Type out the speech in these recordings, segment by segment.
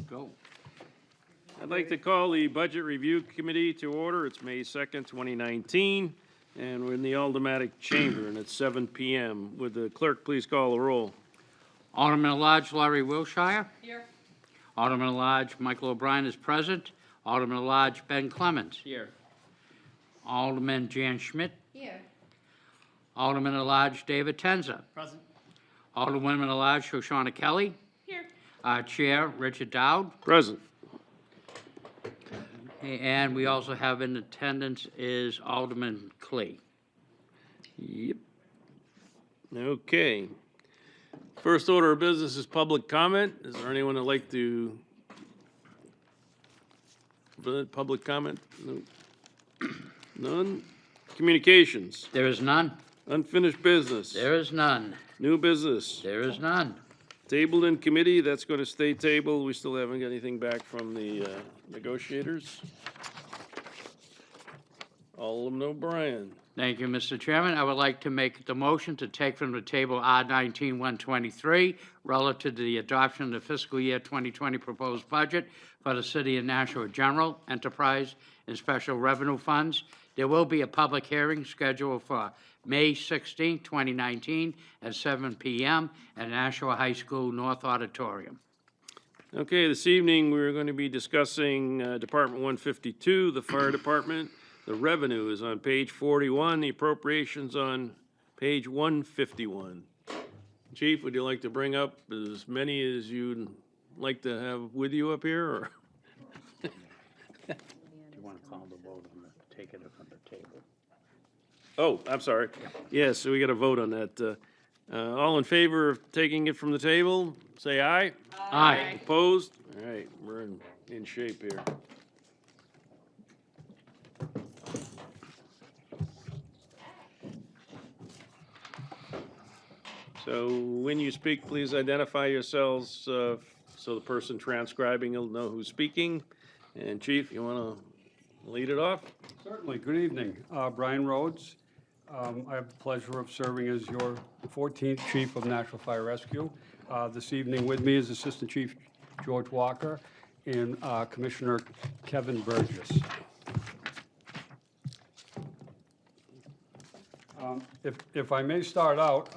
Go. I'd like to call the Budget Review Committee to order. It's May 2nd, 2019, and we're in the Aldermatic Chamber, and it's 7 p.m. Would the clerk please call the roll? Alderman at Large Laurie Wilshire. Here. Alderman at Large Michael O'Brien is present. Alderman at Large Ben Clemens. Here. Alderman Jan Schmidt. Here. Alderman at Large David Tenza. Present. Alderwoman at Large Shoshana Kelly. Here. Our Chair Richard Dowd. Present. And we also have in attendance is Alderman Clee. Yep. Okay. First order of business is public comment. Is there anyone that'd like to? Public comment? No. None? Communications? There is none. Unfinished business? There is none. New business? There is none. Tabled in committee, that's going to stay tabled. We still haven't got anything back from the negotiators. Alderman O'Brien. Thank you, Mr. Chairman. I would like to make the motion to take from the table R-19-123 relative to the adoption of the fiscal year 2020 proposed budget for the City of Nashua General, Enterprise, and Special Revenue Funds. There will be a public hearing scheduled for May 16, 2019 at 7 p.m. at Nashua High School North Auditorium. Okay, this evening we're going to be discussing Department 152, the Fire Department. The revenue is on page 41, the appropriations on page 151. Chief, would you like to bring up as many as you'd like to have with you up here, or? Do you want to call the vote on the take it from the table? Oh, I'm sorry. Yes, so we got to vote on that. All in favor of taking it from the table, say aye. Aye. Opposed? All right, we're in shape here. So when you speak, please identify yourselves so the person transcribing will know who's speaking. And Chief, you want to lead it off? Certainly. Good evening. Brian Rhodes. I have the pleasure of serving as your 14th Chief of National Fire Rescue. This evening with me is Assistant Chief George Walker and Commissioner Kevin Burgess. If I may start out,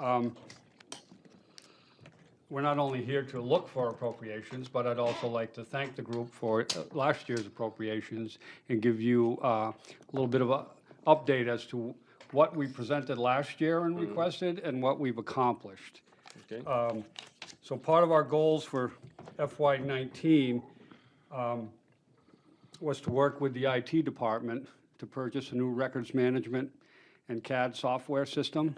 we're not only here to look for appropriations, but I'd also like to thank the group for last year's appropriations and give you a little bit of an update as to what we presented last year and requested and what we've accomplished. Okay. So part of our goals for FY19 was to work with the IT department to purchase a new records management and CAD software system.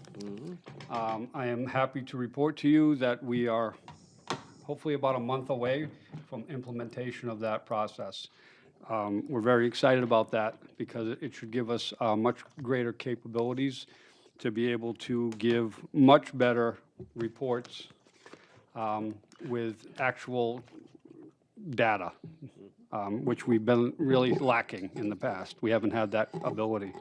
I am happy to report to you that we are hopefully about a month away from implementation of that process. We're very excited about that because it should give us much greater capabilities to be able to give much better reports with actual data, which we've been really lacking in the past. We haven't had that ability.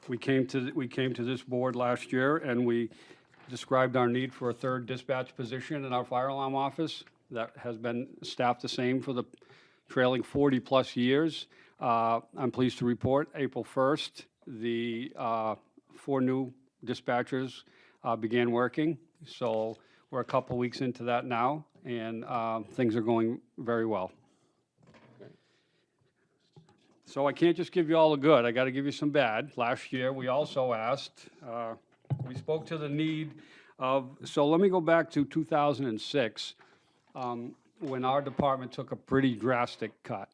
We came to this board last year and we described our need for a third dispatch position in our fire alarm office. That has been staffed the same for the trailing 40-plus years. I'm pleased to report April 1st, the 4 new dispatchers began working. So we're a couple weeks into that now, and things are going very well. So I can't just give you all the good. I got to give you some bad. Last year, we also asked, we spoke to the need of, so let me go back to 2006. When our department took a pretty drastic cut.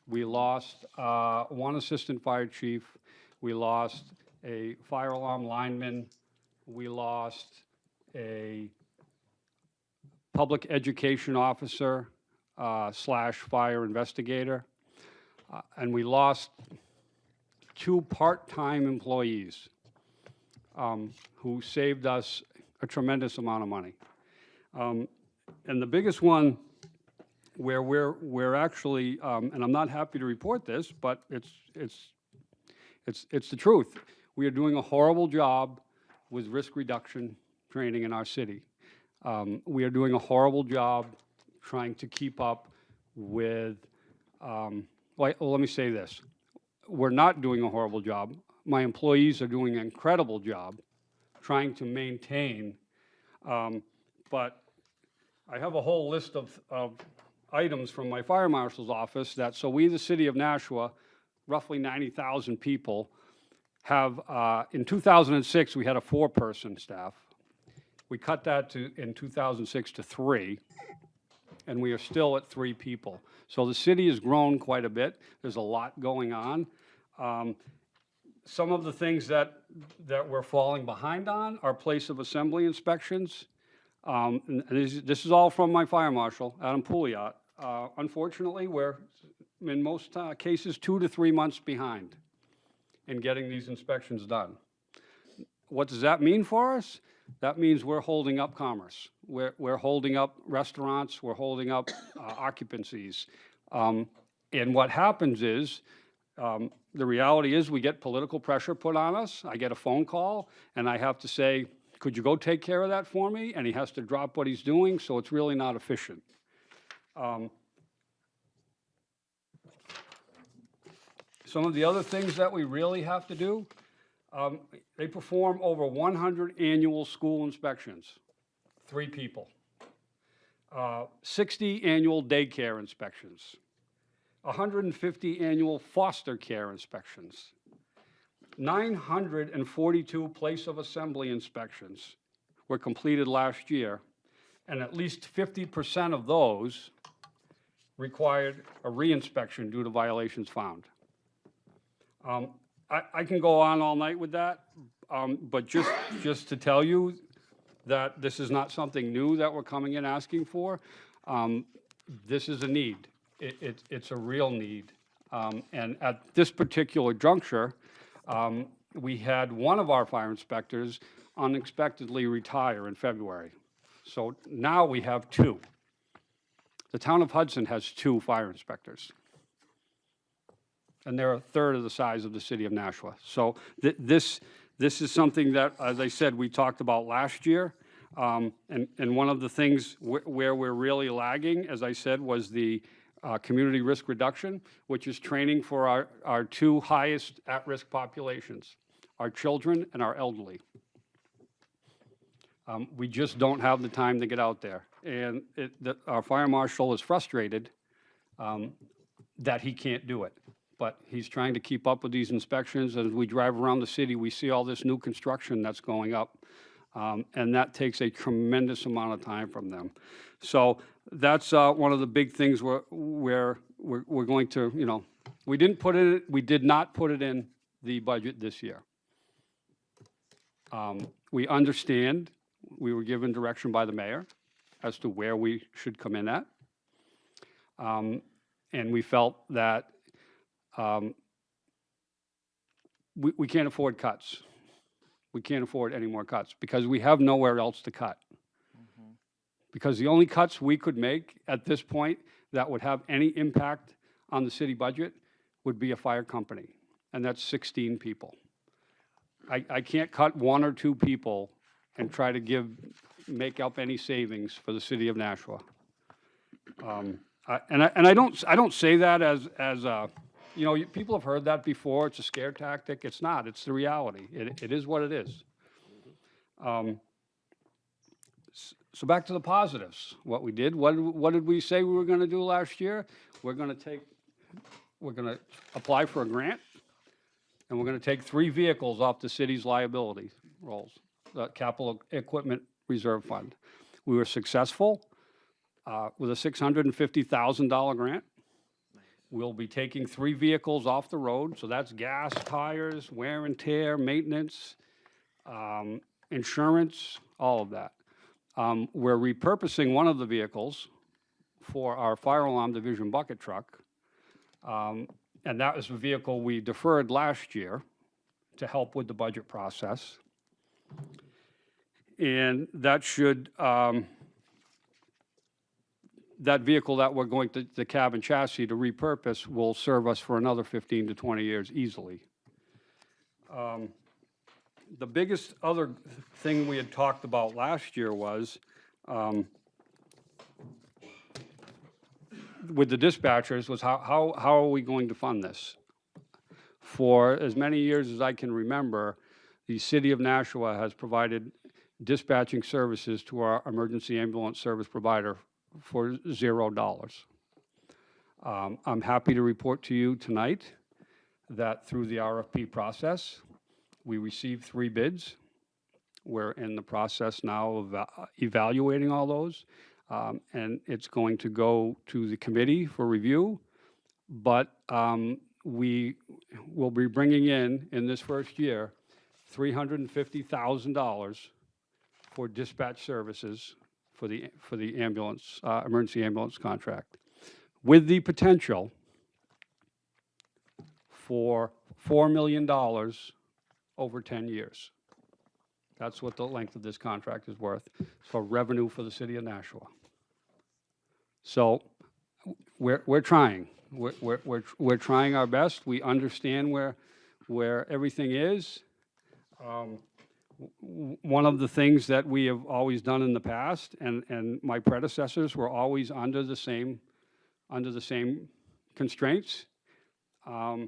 We lost one assistant fire chief, we lost a fire alarm lineman, we lost a public education officer / fire investigator, and we lost 2 part-time employees who saved us a tremendous amount of money. And the biggest one where we're actually, and I'm not happy to report this, but it's the truth. We are doing a horrible job with risk reduction training in our city. We are doing a horrible job trying to keep up with, well, let me say this. We're not doing a horrible job. My employees are doing an incredible job trying to maintain, but I have a whole list of items from my fire marshal's office that, so we, the city of Nashua, roughly 90,000 people, have, in 2006, we had a 4-person staff. We cut that to, in 2006 to 3, and we are still at 3 people. So the city has grown quite a bit. There's a lot going on. Some of the things that we're falling behind on are place of assembly inspections. And this is all from my fire marshal, Adam Pouliot. Unfortunately, we're, in most cases, 2 to 3 months behind in getting these inspections done. What does that mean for us? That means we're holding up commerce. We're holding up restaurants. We're holding up occupancies. And what happens is, the reality is we get political pressure put on us. I get a phone call, and I have to say, could you go take care of that for me? And he has to drop what he's doing, so it's really not efficient. Some of the other things that we really have to do, they perform over 100 annual school inspections, 3 people. 60 annual daycare inspections, 150 annual foster care inspections, 942 place of assembly inspections were completed last year, and at least 50% of those required a reinspection due to violations found. I can go on all night with that, but just to tell you that this is not something new that we're coming in asking for. This is a need. It's a real need. And at this particular juncture, we had one of our fire inspectors unexpectedly retire in February. So now we have 2. The town of Hudson has 2 fire inspectors. And they're a third of the size of the city of Nashua. So this is something that, as I said, we talked about last year. And one of the things where we're really lagging, as I said, was the community risk reduction, which is training for our 2 highest at-risk populations, our children and our elderly. We just don't have the time to get out there. And our fire marshal is frustrated that he can't do it. But he's trying to keep up with these inspections. As we drive around the city, we see all this new construction that's going up. And that takes a tremendous amount of time from them. So that's one of the big things where we're going to, you know, we did not put it in the budget this year. We understand we were given direction by the mayor as to where we should come in at. And we felt that we can't afford cuts. We can't afford any more cuts because we have nowhere else to cut. Because the only cuts we could make at this point that would have any impact on the city budget would be a fire company, and that's 16 people. I can't cut 1 or 2 people and try to make up any savings for the city of Nashua. I don't say that as you know, people have heard that before. It's a scare tactic. It's not. It's the reality. It is what it is. So back to the positives. What we did. What did we say we were going to do last year? We're going to apply for a grant, and we're going to take 3 vehicles off the city's liability rolls, the Capital Equipment Reserve Fund. We were successful with a $650,000 grant. We'll be taking 3 vehicles off the road, so that's gas, tires, wear and tear, maintenance, insurance, all of that. We're repurposing one of the vehicles for our fire alarm division bucket truck, and that was a vehicle we deferred last year to help with the budget process. And that should, that vehicle that we're going to, the cab and chassis to repurpose, will serve us for another 15 to 20 years easily. The biggest other thing we had talked about last year was with the dispatchers was how are we going to fund this? For as many years as I can remember, the city of Nashua has provided dispatching services to our emergency ambulance service provider for $0. I'm happy to report to you tonight that through the RFP process, we received 3 bids. We're in the process now of evaluating all those, and it's going to go to the committee for review. But we will be bringing in this first year, $350,000 for dispatch services for the ambulance, emergency ambulance contract, with the potential for $4 million over 10 years. That's what the length of this contract is worth for revenue for the city of Nashua. So we're trying. We're trying our best. We understand where everything is. One of the things that we have always done in the past, and my predecessors were always under the same constraints. I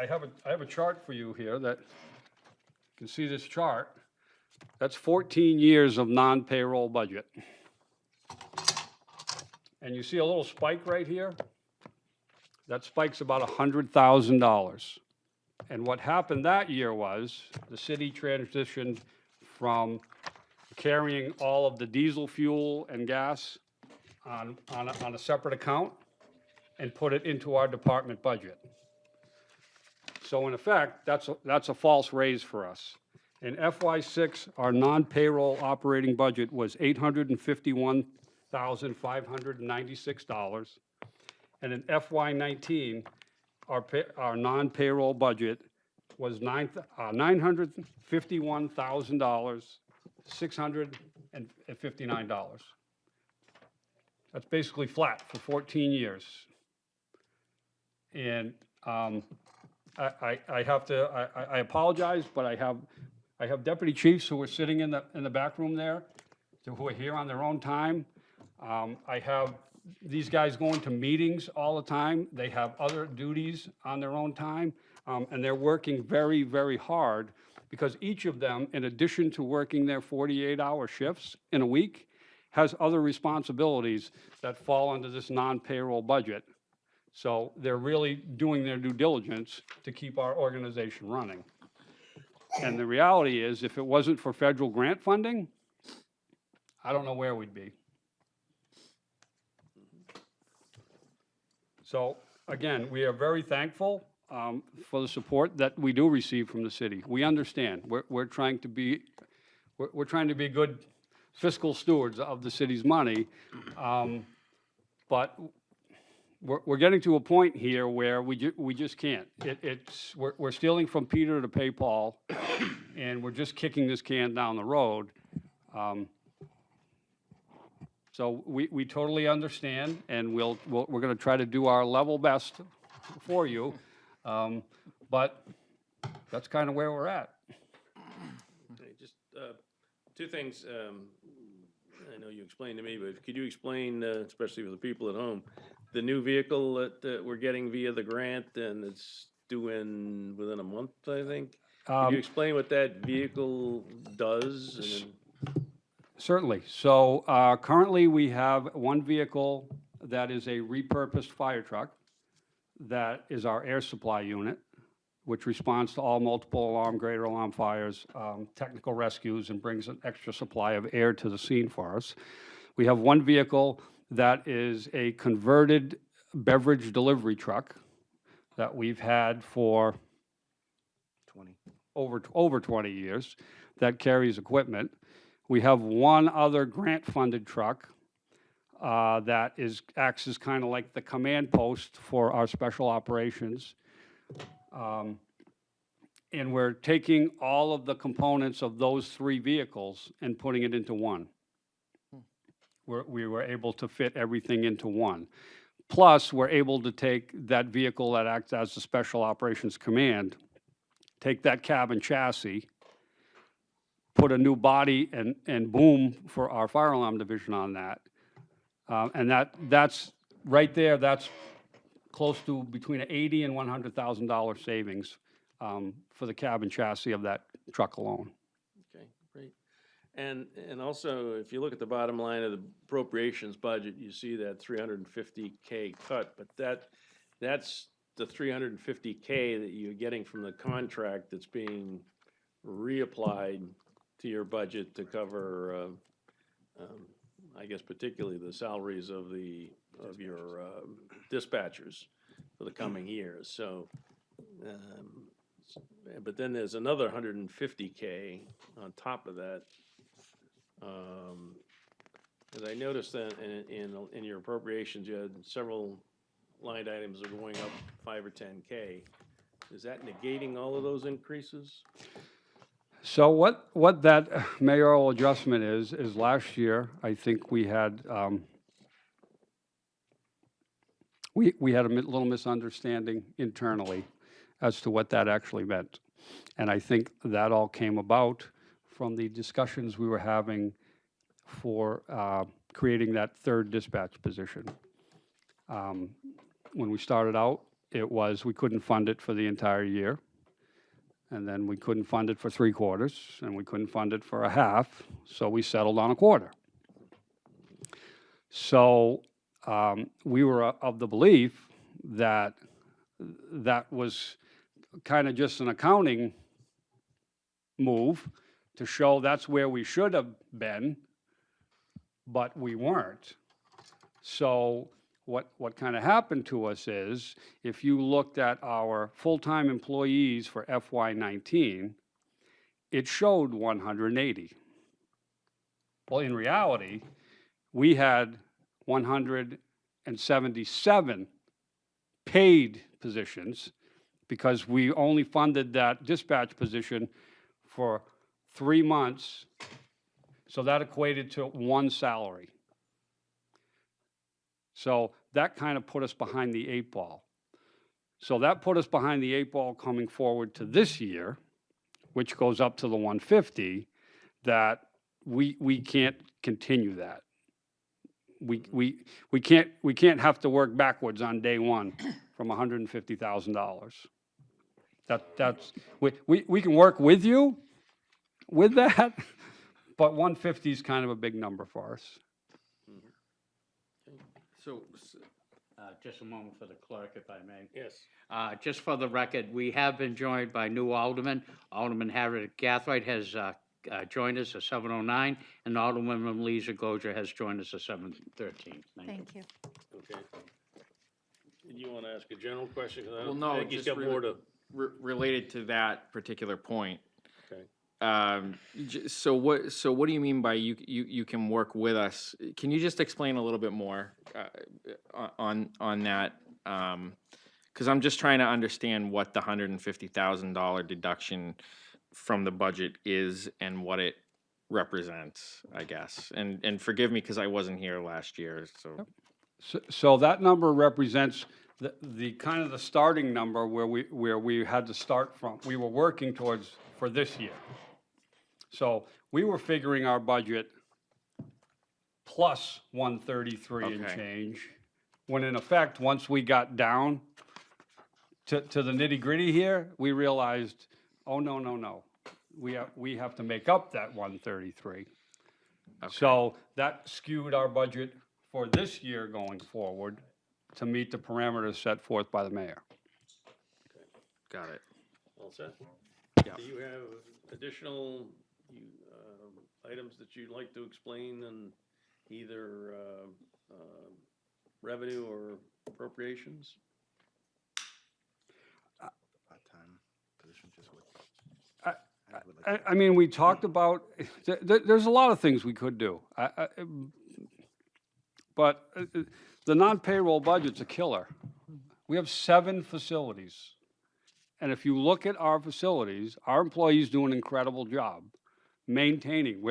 have a chart for you here that you can see this chart. That's 14 years of non-payroll budget. And you see a little spike right here? That spike's about $100,000. And what happened that year was the city transitioned from carrying all of the diesel fuel and gas on a separate account and put it into our department budget. So in effect, that's a false raise for us. In FY6, our non-payroll operating budget was $851,596. And in FY19, our non-payroll budget was $951,659. That's basically flat for 14 years. And I apologize, but I have deputy chiefs who are sitting in the back room there, who are here on their own time. I have these guys going to meetings all the time. They have other duties on their own time, and they're working very, very hard because each of them, in addition to working their 48-hour shifts in a week, has other responsibilities that fall under this non-payroll budget. So they're really doing their due diligence to keep our organization running. And the reality is, if it wasn't for federal grant funding, I don't know where we'd be. So again, we are very thankful for the support that we do receive from the city. We understand. We're trying to be good fiscal stewards of the city's money, but we're getting to a point here where we just can't. We're stealing from Peter to pay Paul, and we're just kicking this can down the road. So we totally understand, and we're going to try to do our level best for you, but that's kind of where we're at. Okay, just 2 things. I know you explained to me, but could you explain, especially for the people at home, the new vehicle that we're getting via the grant, and it's due within a month, I think? Could you explain what that vehicle does? And then Certainly. So currently, we have one vehicle that is a repurposed fire truck that is our air supply unit, which responds to all multiple alarm, greater alarm fires, technical rescues, and brings an extra supply of air to the scene for us. We have one vehicle that is a converted beverage delivery truck that we've had for over 20 years that carries equipment. We have one other grant-funded truck that acts as kind of like the command post for our special operations. And we're taking all of the components of those 3 vehicles and putting it into one. We were able to fit everything into one. Plus, we're able to take that vehicle that acts as the Special Operations Command, take that cab and chassis, put a new body and boom for our fire alarm division on that. And that's, right there, that's close to between $80,000 and $100,000 savings for the cab and chassis of that truck alone. Okay, great. And also, if you look at the bottom line of the appropriations budget, you see that $350K cut, but that's the $350K that you're getting from the contract that's being reapplied to your budget to cover, I guess particularly the salaries of your dispatchers for the coming years. So, but then there's another $150K on top of that. As I noticed that in your appropriations, you had several line items that are going up 5 or 10K. Is that negating all of those increases? So what that mayoral adjustment is last year, I think we had, we had a little misunderstanding internally as to what that actually meant. And I think that all came about from the discussions we were having for creating that third dispatch position. When we started out, it was we couldn't fund it for the entire year. And then we couldn't fund it for 3/4, and we couldn't fund it for a half, so we settled on a quarter. So we were of the belief that that was kind of just an accounting move to show that's where we should have been, but we weren't. So what kind of happened to us is, if you looked at our full-time employees for FY19, it showed 180. Well, in reality, we had 177 paid positions because we only funded that dispatch position for 3 months. So that equated to 1 salary. So that kind of put us behind the 8 ball. So that put us behind the 8 ball coming forward to this year, which goes up to the 150, that we can't continue that. We can't have to work backwards on day one from $150,000. That's we can work with you with that, but 150 is kind of a big number for us. So, just a moment for the clerk, if I may. Yes. Just for the record, we have been joined by new aldermen. Alderman Harriet Gathright has joined us at 7:09, and Alderwoman Lisa Goja has joined us at 7:13. Thank you. Okay. Did you want to ask a general question? 'Cause I Well, don't no, think he's just got more to. related to that particular point. Okay. So what do you mean by you can work with us? Can you just explain a little bit more on that? Because I'm just trying to understand what the $150,000 deduction from the budget is and what it represents, I guess. And forgive me because I wasn't here last year. So that number represents the kind of the starting number where we had to start from. We were working towards for this year. So we were figuring our budget plus 133 and Okay. change, when in effect, once we got down to the nitty-gritty here, we realized, oh, no. We have to make up that 133. So that skewed our budget for this year going forward to meet the parameters set forth by the mayor. Got it. All set? Yeah. Do you have additional items that you'd like to explain on either revenue or appropriations? I mean, we talked about, there's a lot of things we could do. But the non-payroll budget's a killer. We have 7 facilities. And if you look at our facilities, our employees do an incredible job maintaining.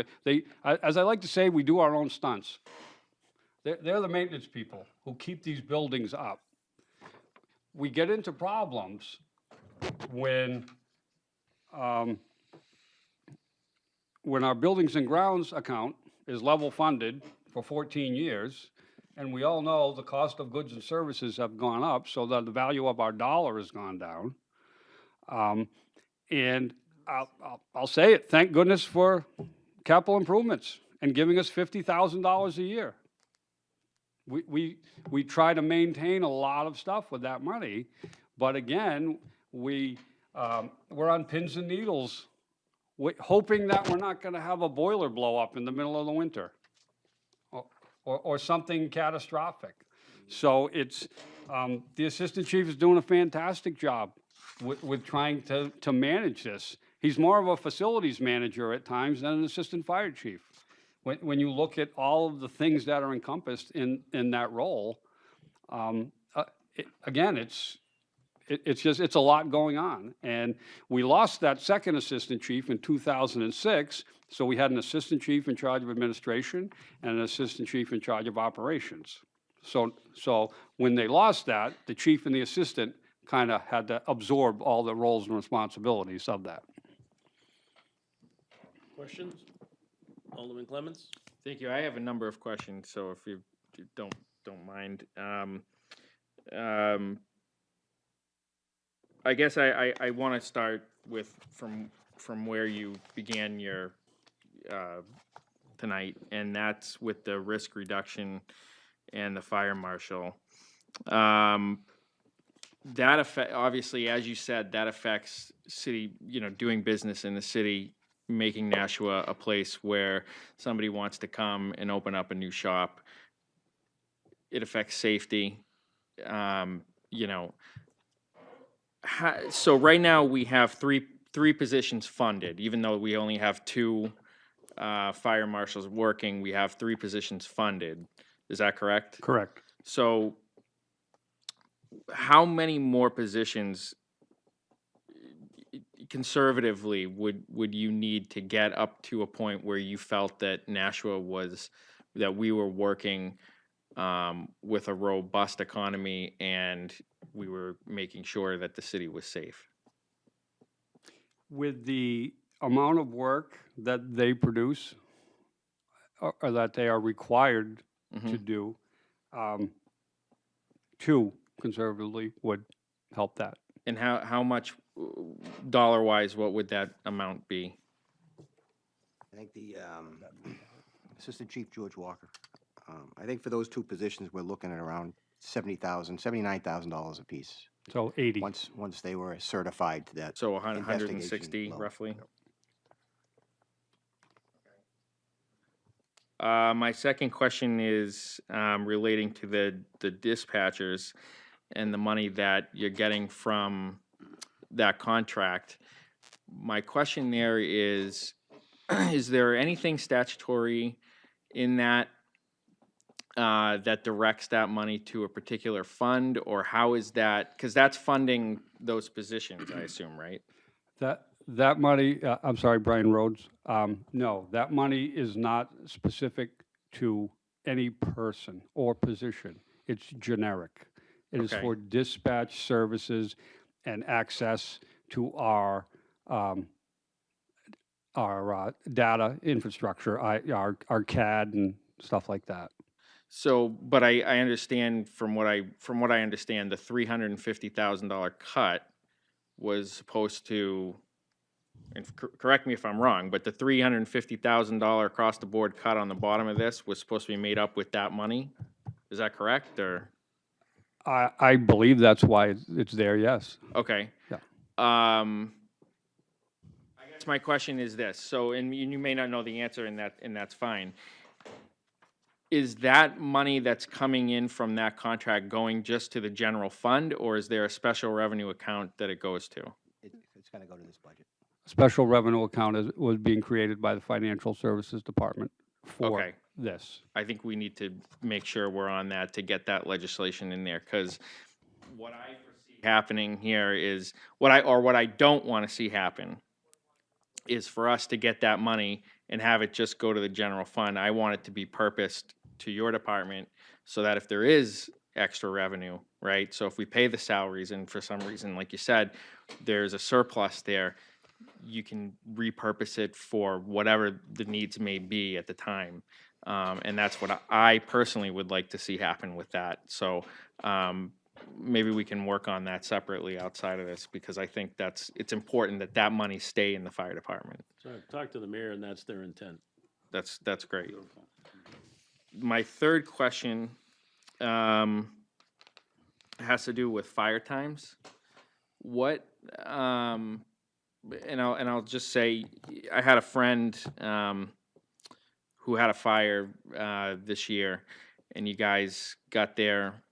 As I like to say, we do our own stunts. They're the maintenance people who keep these buildings up. We get into problems when when our buildings and grounds account is level funded for 14 years, and we all know the cost of goods and services have gone up, so that the value of our dollar has gone down. And I'll say it, thank goodness for capital improvements and giving us $50,000 a year. We try to maintain a lot of stuff with that money, but again, we're on pins and needles, hoping that we're not gonna have a boiler blow up in the middle of the winter, or something catastrophic. So it's, the assistant chief is doing a fantastic job with trying to manage this. He's more of a facilities manager at times than an assistant fire chief. When you look at all of the things that are encompassed in that role, again, it's a lot going on. And we lost that second assistant chief in 2006, so we had an assistant chief in charge of administration and an assistant chief in charge of operations. So when they lost that, the chief and the assistant kind of had to absorb all the roles and responsibilities of that. Questions? Alderman Clemmons? Thank you. I have a number of questions, so if you don't mind. I guess I want to start with from where you began your tonight, and that's with the risk reduction and the fire marshal. That affect, obviously, as you said, that affects city, doing business in the city, making Nashua a place where somebody wants to come and open up a new shop. It affects safety. So right now we have three positions funded, even though we only have two fire marshals working. We have three positions funded. Is that correct? Correct. So how many more positions conservatively would you need to get up to a point where you felt that Nashua that we were working with a robust economy and we were making sure that the city was safe? With the amount of work that they produce, or that they are required to do, two conservatively would help that. And how much, dollar-wise, what would that amount be? I think the Assistant Chief George Walker, I think for those two positions, we're looking at around $70,000, $79,000 apiece. So 80. Once they were certified to that. So 160 investigation level. roughly? My second question is relating to the dispatchers and the money that you're getting from that contract. My question there is there anything statutory in that that directs that money to a particular fund, or how is that? Because that's funding those positions, I assume, right? That money, I'm sorry, Brian Rhodes, no, that money is not specific to any person or position. It's generic. It is Okay. for dispatch services and access to our data infrastructure, our CAD and stuff like that. So, but I understand from what I understand, the $350,000 cut was supposed to, and correct me if I'm wrong, but the $350,000 across the board cut on the bottom of this was supposed to be made up with that money. Is that correct, or? I believe that's why it's there, yes. Okay. Yeah. I guess my question is this, so, and you may not know the answer, and that's fine. Is that money that's coming in from that contract going just to the general fund, or is there a special revenue account that it goes to? It's going to go to this budget. Special revenue account was being created by the Financial Services Department for Okay. this. I think we need to make sure we're on that to get that legislation in there, because what I foresee happening here is, what I don't want to see happen is for us to get that money and have it just go to the general fund. I want it to be purposed to your department so that if there is extra revenue, right? So if we pay the salaries and for some reason, like you said, there's a surplus there, you can repurpose it for whatever the needs may be at the time. And that's what I personally would like to see happen with that. So maybe we can work on that separately outside of this, because I think it's important that that money stay in the fire department. So I've talked to the mayor, and that's their intent. That's great. My third question has to do with fire times. What and I'll just say, I had a friend who had a fire this year, and you guys got there,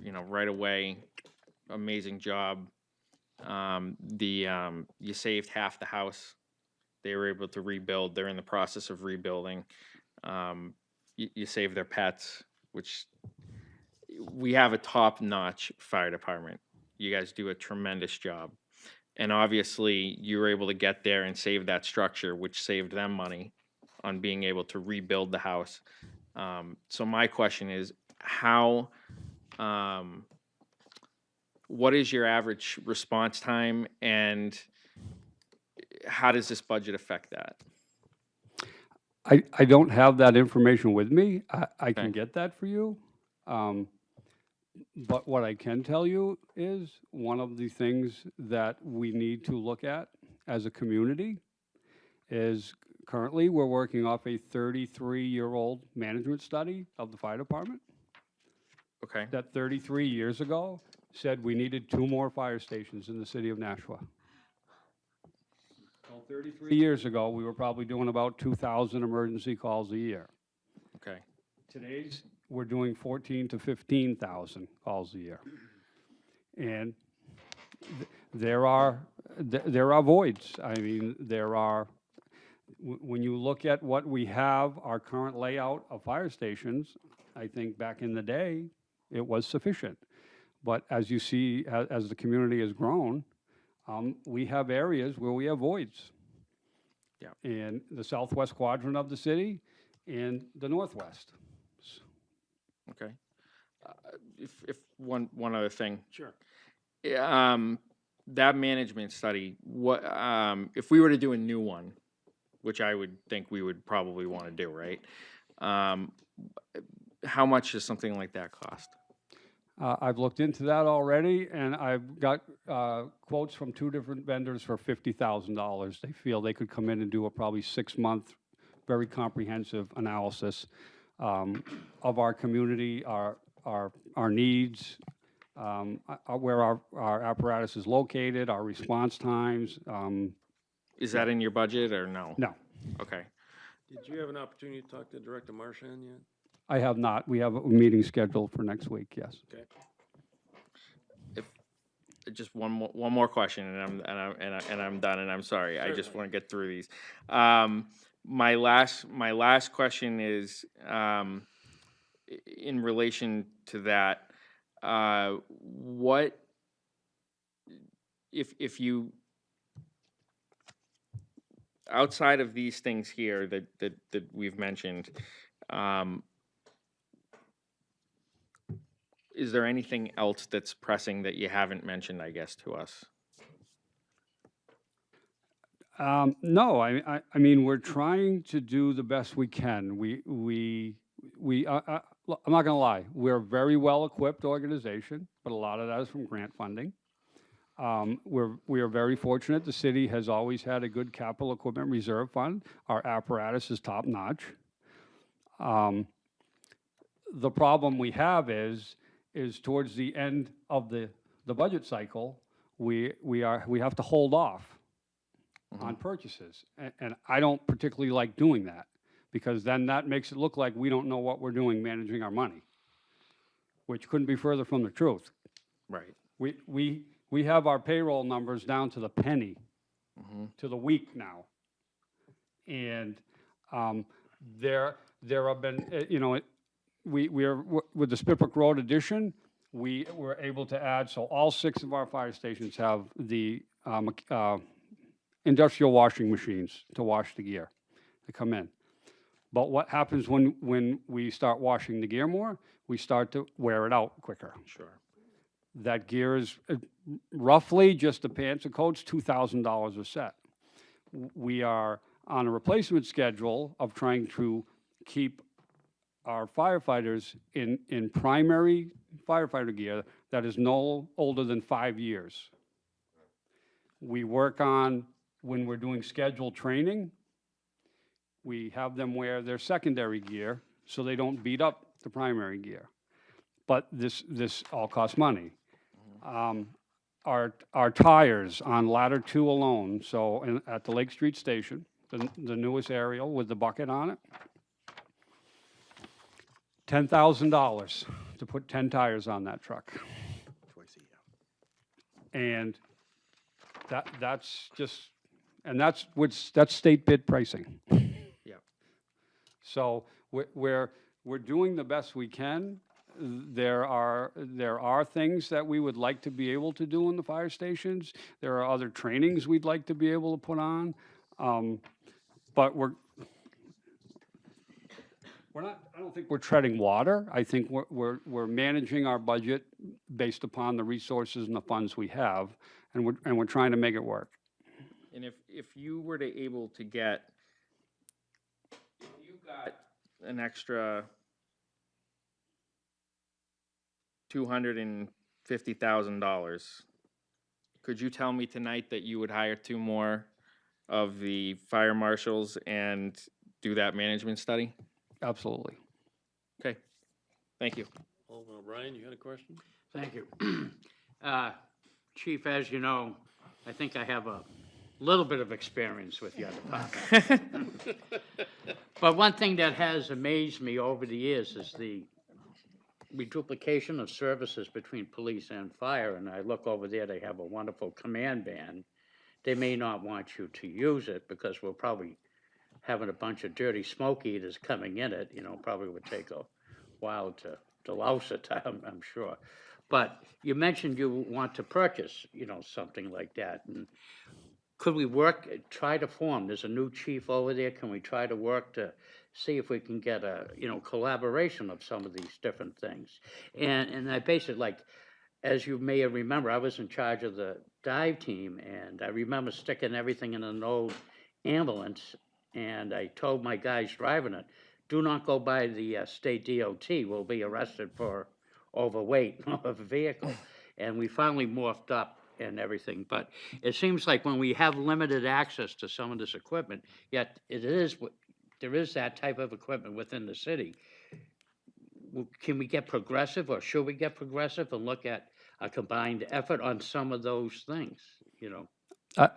right away. Amazing job. You saved half the house. They were able to rebuild. They're in the process of rebuilding. You saved their pets, which we have a top-notch fire department. You guys do a tremendous job. And obviously, you were able to get there and save that structure, which saved them money on being able to rebuild the house. So my question is, what is your average response time, and how does this budget affect that? I don't have that information with me. I can Okay. get that for you. But what I can tell you is, one of the things that we need to look at as a community is, currently, we're working off a 33-year-old management study of the fire department Okay, that 33 years ago said we needed 2 more fire stations in the city of Nashua. So 33 years ago, we were probably doing about 2,000 emergency calls a year. okay, We're doing 14 to 15,000 calls a year. And there are voids. I mean, when you look at what we have, our current layout of fire stations, I think back in the day, it was sufficient. But as you see, as the community has grown, we have areas where we have voids. Yeah. In the southwest quadrant of the city and the northwest. okay. If one other thing, Sure. that management study, if we were to do a new one, which I would think we would probably want to do, right? How much does something like that cost? I've looked into that already, and I've got quotes from 2 different vendors for $50,000. They feel they could come in and do a probably 6-month, very comprehensive analysis of our community, our needs, where our apparatus is located, our response times. Is that in your budget or no? No, Okay, Did you have an opportunity to talk to Director Marchand yet? I have not. We have a meeting scheduled for next week, yes. Okay. just one more question, and I'm done, and I'm sorry. I just Certainly. want to get through these. My last question is, in relation to that, what if you, outside of these things here that we've mentioned, is there anything else that's pressing that you haven't mentioned, I guess, to us? No, I mean, we're trying to do the best we can. I'm not gonna lie, we're a very well-equipped organization, but a lot of that is from grant funding. We are very fortunate. The city has always had a good capital equipment reserve fund. Our apparatus is top-notch. The problem we have is towards the end of the budget cycle, we have to hold off on purchases. And I don't particularly like doing that, because then that makes it look like we don't know what we're doing managing our money, which couldn't be further from the truth. Right. We have our payroll numbers down to the penny, to the week now. And there have been, we're with the Spipbrook Road addition, we were able to add, so all 6 of our fire stations have the industrial washing machines to wash the gear to come in. But what happens when we start washing the gear more? We start to wear it out quicker. Sure. That gear is roughly, just the pants and coats, $2,000 a set. we are on a replacement schedule of trying to keep our firefighters in primary firefighter gear that is no older than 5 years. We work on, when we're doing scheduled training, we have them wear their secondary gear so they don't beat up the primary gear. But this all costs money. Our tires on ladder 2 alone, so at the Lake Street Station, the newest aerial with the bucket on it, $10,000 to put 10 tires on that truck. Twice a year. And that's just, and that's state bid pricing. Yep. So we're doing the best we can. There are things that we would like to be able to do in the fire stations. There are other trainings we'd like to be able to put on. But we're not, I don't think we're treading water. I think we're managing our budget based upon the resources and the funds we have, and we're trying to make it work. And if you were to able to get, if you got an extra $250,000, could you tell me tonight that you would hire 2 more of the fire marshals and do that management study? Absolutely. Okay, thank you. Alderman O'Brien, you had a question? Thank you. Chief, as you know, I think I have a little bit of experience with your department. But one thing that has amazed me over the years is the reduplication of services between police and fire. And I look over there, they have a wonderful command band. They may not want you to use it because we're probably having a bunch of dirty smoke eaters coming in it, probably would take a while to louse it, I'm sure. But you mentioned you want to purchase, something like that. And could we try to form, there's a new chief over there, can we try to work to see if we can get a, collaboration of some of these different things? And I basically, as you may remember, I was in charge of the dive team, and I remember sticking everything in an old ambulance, and I told my guys driving it, do not go by the state DOT, we'll be arrested for overweight of a vehicle. And we finally morphed up and everything, but it seems like when we have limited access to some of this equipment, yet there is that type of equipment within the city. Can we get progressive, or should we get progressive and look at a combined effort on some of those things,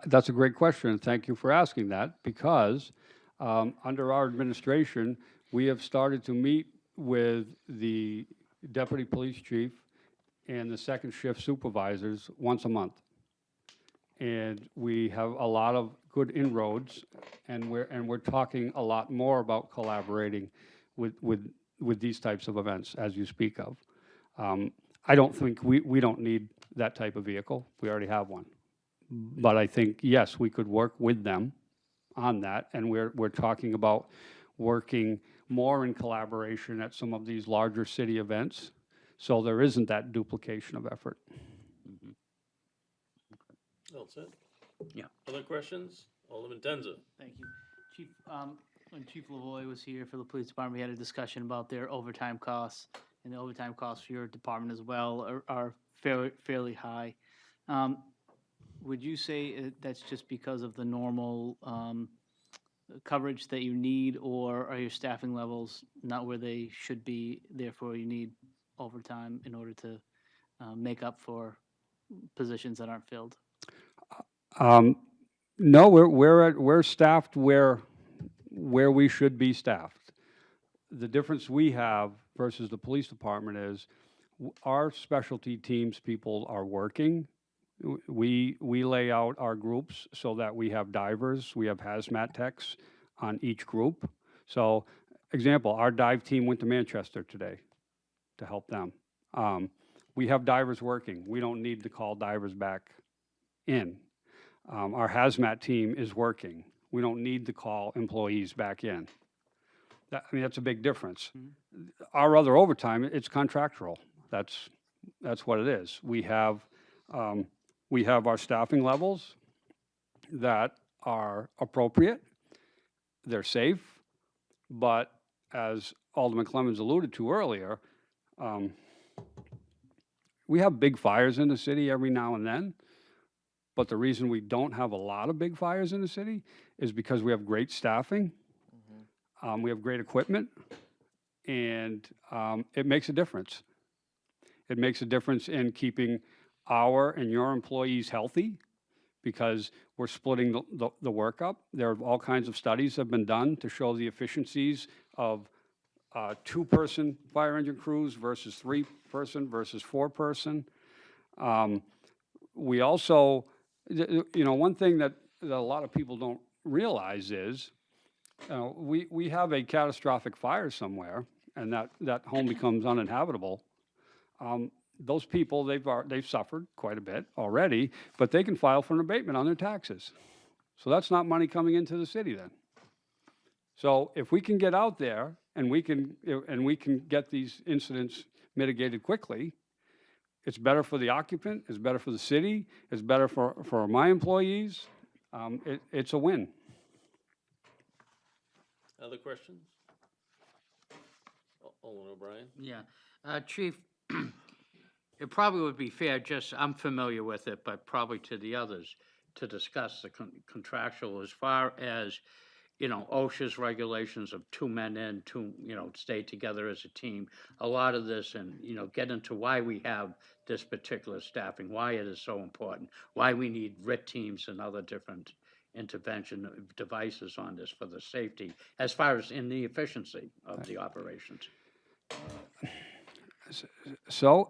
That's a great question, and thank you for asking that, because under our administration, we have started to meet with the deputy police chief and the second shift supervisors once a month. And we have a lot of good inroads, and we're talking a lot more about collaborating with these types of events, as you speak of. I don't think we don't need that type of vehicle. We already have one. But I think, yes, we could work with them on that, and we're talking about working more in collaboration at some of these larger city events, so there isn't that duplication of effort. That's it. Yeah. Other questions? Alderman Tenza. Thank you. Chief, when Chief Lavoy was here for the police department, we had a discussion about their overtime costs, and the overtime costs for your department as well are fairly high. Would you say that's just because of the normal coverage that you need, or are your staffing levels not where they should be, therefore you need overtime in order to make up for positions that aren't filled? No, we're staffed where we should be staffed. The difference we have versus the police department is our specialty teams people are working. We lay out our groups so that we have divers, we have hazmat techs on each group. So, example, our dive team went to Manchester today to help them. We have divers working. We don't need to call divers back in. Our hazmat team is working. We don't need to call employees back in. That's a big difference. Our other overtime, it's contractual. That's what it is. We have our staffing levels that are appropriate, they're safe, but as Alderman Clemmons alluded to earlier, we have big fires in the city every now and then, but the reason we don't have a lot of big fires in the city is because we have great staffing, we have great equipment, and it makes a difference. It makes a difference in keeping our and your employees healthy because we're splitting the work up. There are all kinds of studies have been done to show the efficiencies of two-person fire engine crews versus three-person versus four-person. We also, one thing that a lot of people don't realize is we have a catastrophic fire somewhere and that home becomes uninhabitable. Those people, they've suffered quite a bit already, but they can file for an abatement on their taxes. So that's not money coming into the city then. So if we can get out there and we can get these incidents mitigated quickly, it's better for the occupant, it's better for the city, it's better for my employees. It's a win. Other questions? Alderman O'Brien? Yeah. Chief, it probably would be fair, I'm familiar with it, but probably to the others, to discuss the contractual as far as, OSHA's regulations of 2 men in, 2, stay together as a team. A lot of this and, get into why we have this particular staffing, why it is so important, why we need RIT teams and other different intervention devices on this for the safety, as far as in the efficiency of the operations. So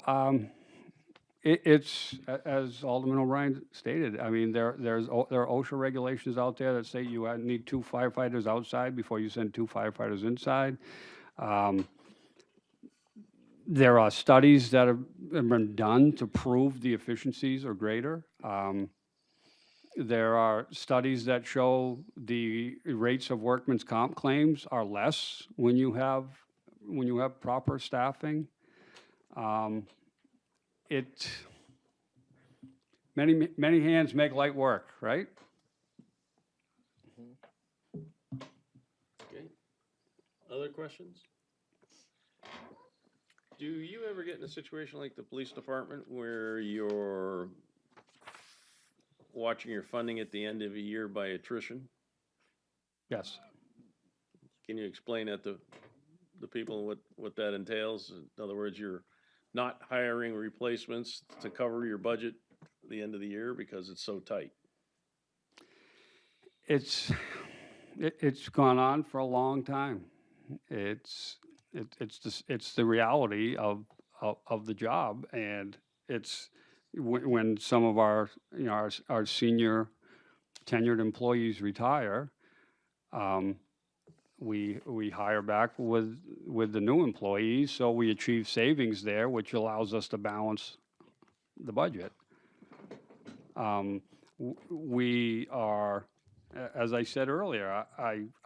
it's, as Alderman O'Brien stated, I mean, there are OSHA regulations out there that say you need 2 firefighters outside before you send 2 firefighters inside. There are studies that have been done to prove the efficiencies are greater. There are studies that show the rates of workman's comp claims are less when you have proper staffing. Many hands make light work, right? Okay. Other questions? Do you ever get in a situation like the police department where you're watching your funding at the end of a year by attrition? Yes. Can you explain that to the people what that entails? In other words, you're not hiring replacements to cover your budget at the end of the year because it's so tight. It's gone on for a long time. It's the reality of the job, and it's when some of our our senior tenured employees retire, we hire back with the new employees, so we achieve savings there, which allows us to balance the budget. We are, as I said earlier,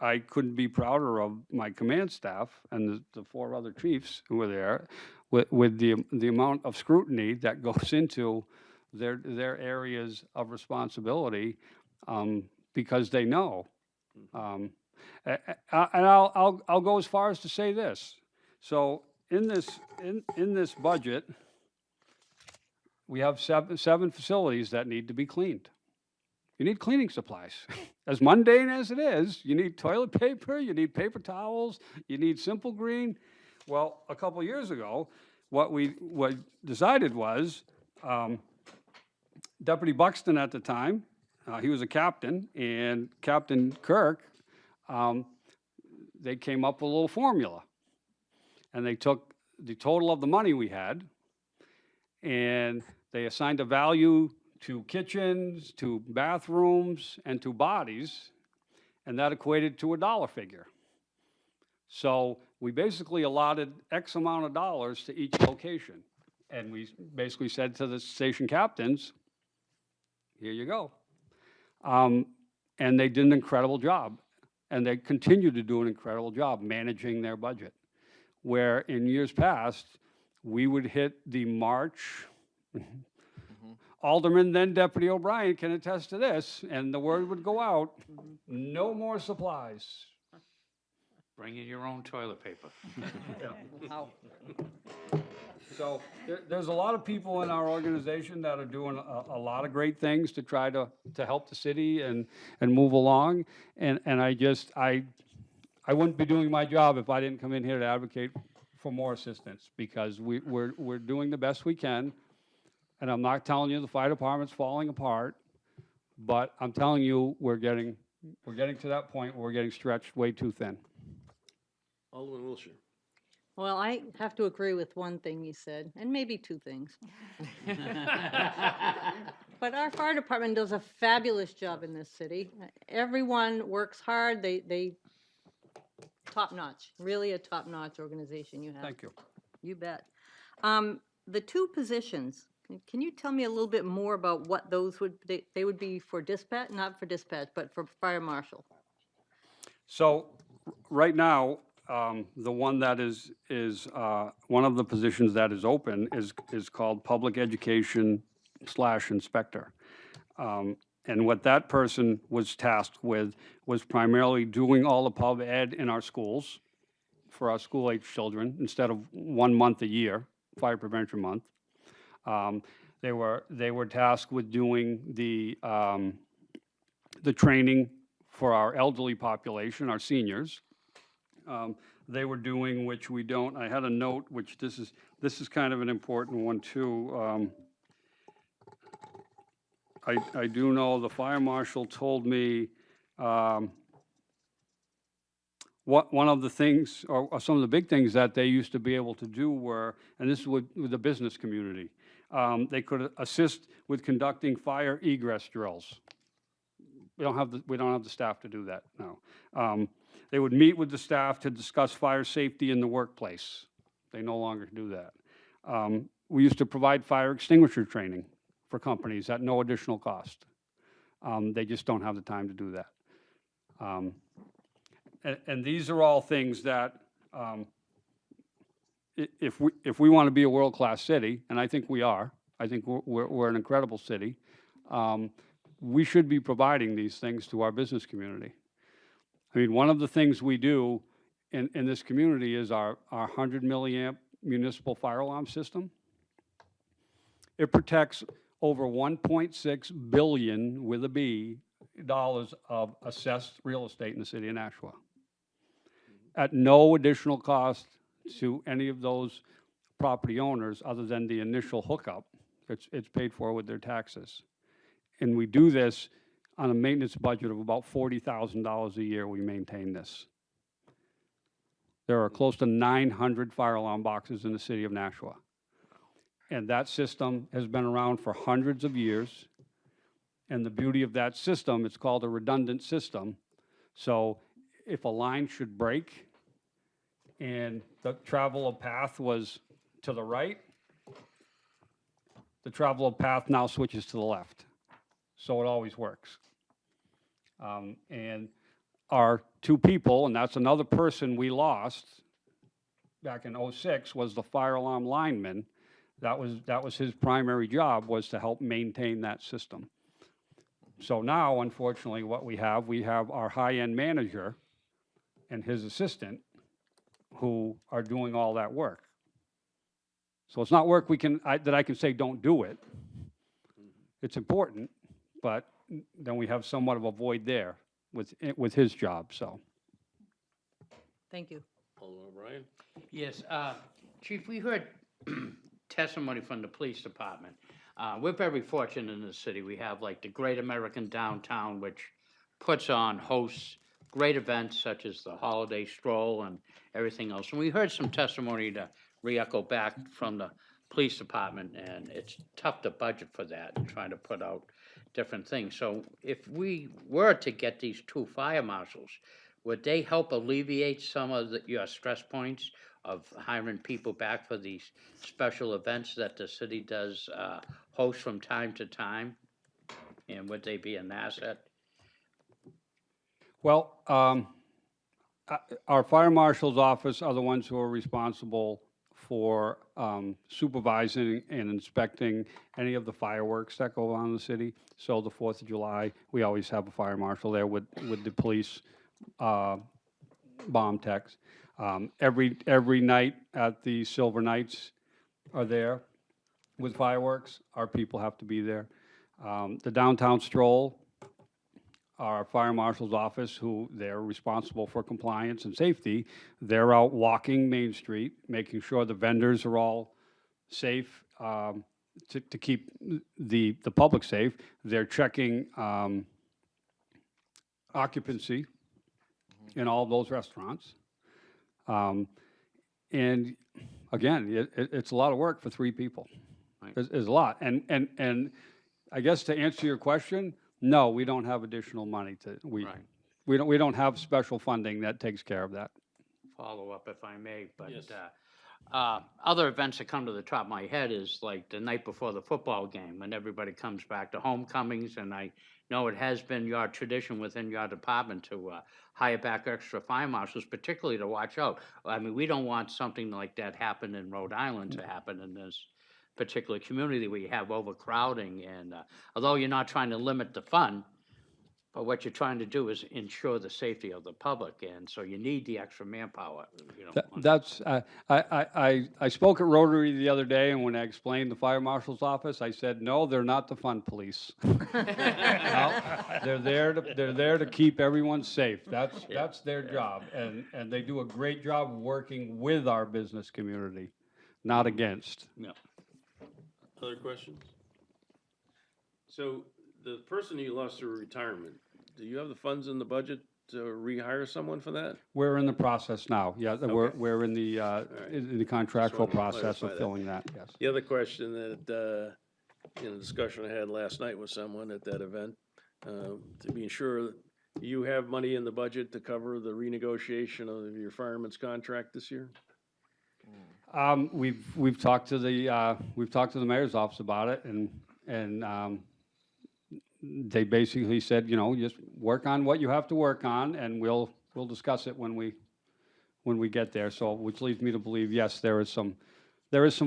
I couldn't be prouder of my command staff and the 4 other chiefs who were there with the amount of scrutiny that goes into their areas of responsibility, because they know. And I'll go as far as to say this. So in this budget, we have seven facilities that need to be cleaned. You need cleaning supplies. As mundane as it is, you need toilet paper, you need paper towels, you need Simple Green. Well, a couple years ago, what we decided was, Deputy Buxton at the time, he was a captain, and Captain Kirk, they came up with a little formula. And they took the total of the money we had, and they assigned a value to kitchens, to bathrooms, and to bodies, and that equated to a dollar figure. So we basically allotted X amount of dollars to each location. And we basically said to the station captains, here you go. And they did an incredible job. And they continue to do an incredible job managing their budget. Where in years past, we would hit the March, Alderman, then Deputy O'Brien can attest to this, and the word would go out, no more supplies. Bring in your own toilet paper. So there's a lot of people in our organization that are doing a lot of great things to try to help the city and move along. And I wouldn't be doing my job if I didn't come in here to advocate for more assistance, because we're doing the best we can. And I'm not telling you the fire department's falling apart, but I'm telling you, we're getting to that point where we're getting stretched way too thin. Alderman Wilshire. Well, I have to agree with one thing you said, and maybe two things. But our fire department does a fabulous job in this city. Everyone works hard. They top-notch, really a top-notch organization you have. Thank you. You bet. The two positions, can you tell me a little bit more about what those they would be for dispatch, not for dispatch, but for fire marshal? So, right now, the one that is one of the positions that is open is called Public Education / Inspector. And what that person was tasked with was primarily doing all the pub ed in our schools for our school-age children instead of 1 month a year, Fire Prevention Month. They were tasked with doing the training for our elderly population, our seniors. They were doing, which we don't, I had a note, which this is kind of an important one too. I do know the fire marshal told me one of the things, or some of the big things that they used to be able to do were, and this is with the business community, they could assist with conducting fire egress drills. We don't have the staff to do that now. They would meet with the staff to discuss fire safety in the workplace. They no longer do that. We used to provide fire extinguisher training for companies at no additional cost. They just don't have the time to do that. And these are all things that, if we want to be a world-class city, and I think we are, I think we're an incredible city, we should be providing these things to our business community. I mean, one of the things we do in this community is our 100 milliamp municipal fire alarm system. It protects over 1.6 billion, with a B, dollars of assessed real estate in the city of Nashua, at no additional cost to any of those property owners other than the initial hookup. It's paid for with their taxes. And we do this on a maintenance budget of about $40,000 a year. We maintain this. There are close to 900 fire alarm boxes in the city of Nashua. And that system has been around for hundreds of years. And the beauty of that system, it's called a redundant system. So if a line should break and the travel of path was to the right, the travel of path now switches to the left. So it always works. And our two people, and that's another person we lost back in '06, was the fire alarm lineman. That was his primary job, was to help maintain that system. So now, unfortunately, what we have our high-end manager and his assistant who are doing all that work. So it's not work that I can say don't do it. It's important, but then we have somewhat of a void there with his job, so. Thank you. Alderman O'Brien. Yes, Chief, we heard testimony from the police department. We're very fortunate in the city. We have like the Great American Downtown, which hosts great events such as the Holiday Stroll and everything else. And we heard some testimony to re-echo back from the police department, and it's tough to budget for that and trying to put out different things. So if we were to get these two fire marshals, would they help alleviate some of your stress points of hiring people back for these special events that the city does host from time to time? And would they be an asset? Well, our fire marshal's office are the ones who are responsible for supervising and inspecting any of the fireworks that go on in the city. So the 4th of July, we always have a fire marshal there with the police bomb techs. Every night at the Silver Nights are there with fireworks. Our people have to be there. The downtown stroll, our fire marshal's office, who they're responsible for compliance and safety, they're out walking Main Street, making sure the vendors are all safe, to keep the public safe. They're checking occupancy in all those restaurants. And again, it's a lot of work for 3 people. Right. It's a lot. And I guess to answer your question, no, we don't have additional money Right. we don't have special funding that takes care of that. Follow up if I may, but Yes. other events that come to the top of my head is like the night before the football game, when everybody comes back to homecomings, and I know it has been your tradition within your department to hire back extra fire marshals, particularly to watch out. I mean, we don't want something like that happen in Rhode Island to happen in this particular community where you have overcrowding, and although you're not trying to limit the fun, but what you're trying to do is ensure the safety of the public, and so you need the extra manpower, you know. That's, I spoke at Rotary the other day, and when I explained the fire marshal's office, I said, no, they're not the fun police. No, they're there to keep everyone safe. That's their job, and they do a great job working with our business community, not against. Yeah. Other questions? So the person you lost to retirement, do you have the funds in the budget to rehire someone for that? We're in the process now, yeah, Okay. we're in the contractual wanted to process clarify of that. filling that, yes. The other question that, in a discussion I had last night with someone at that event, to be sure that you have money in the budget to cover the renegotiation of your fireman's contract this year? We've talked to the mayor's office about it, and they basically said, you know, just work on what you have to work on, and we'll discuss it when we get there. So, which leads me to believe, yes, there is some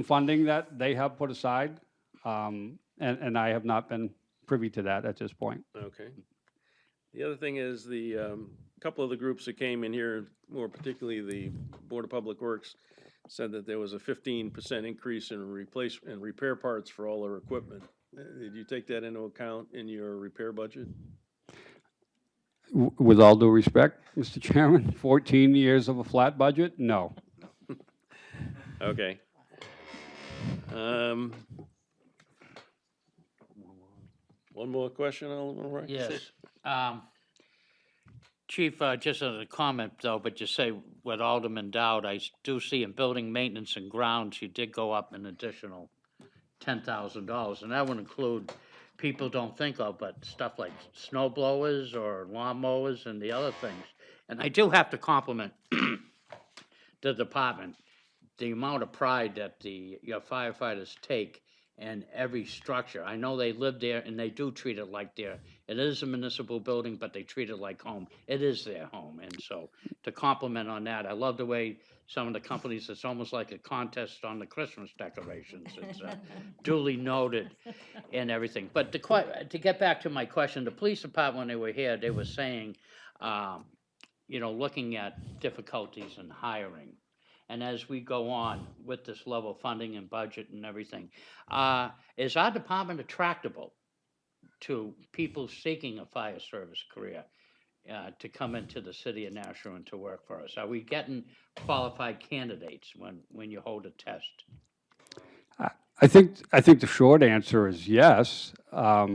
funding that they have put aside, and I have not been privy to that at this point. Okay. The other thing is the couple of the groups that came in here, more particularly the Board of Public Works, said that there was a 15% increase in repair parts for all their equipment. Did you take that into account in your repair budget? With all due respect, Mr. Chairman, 14 years of a flat budget? No. Okay. One more question, Alderman Roy? Yes. Chief, just as a comment though, but just say with Alderman Dowd, I do see in building maintenance and grounds, you did go up an additional $10,000, and that would include people don't think of, but stuff like snow blowers or lawn mowers and the other things. And I do have to compliment the department, the amount of pride that your firefighters take in every structure. I know they live there and they do treat it like it is a municipal building, but they treat it like home. It is their home, and so to compliment on that, I love the way some of the companies, it's almost like a contest on the Christmas decorations. It's duly noted and everything. But to get back to my question, the police department, when they were here, they were saying, you know, looking at difficulties in hiring. And as we go on with this level of funding and budget and everything, is our department attractable to people seeking a fire service career to come into the city of Nashua and to work for us? Are we getting qualified candidates when you hold a test? I think the short answer is yes, but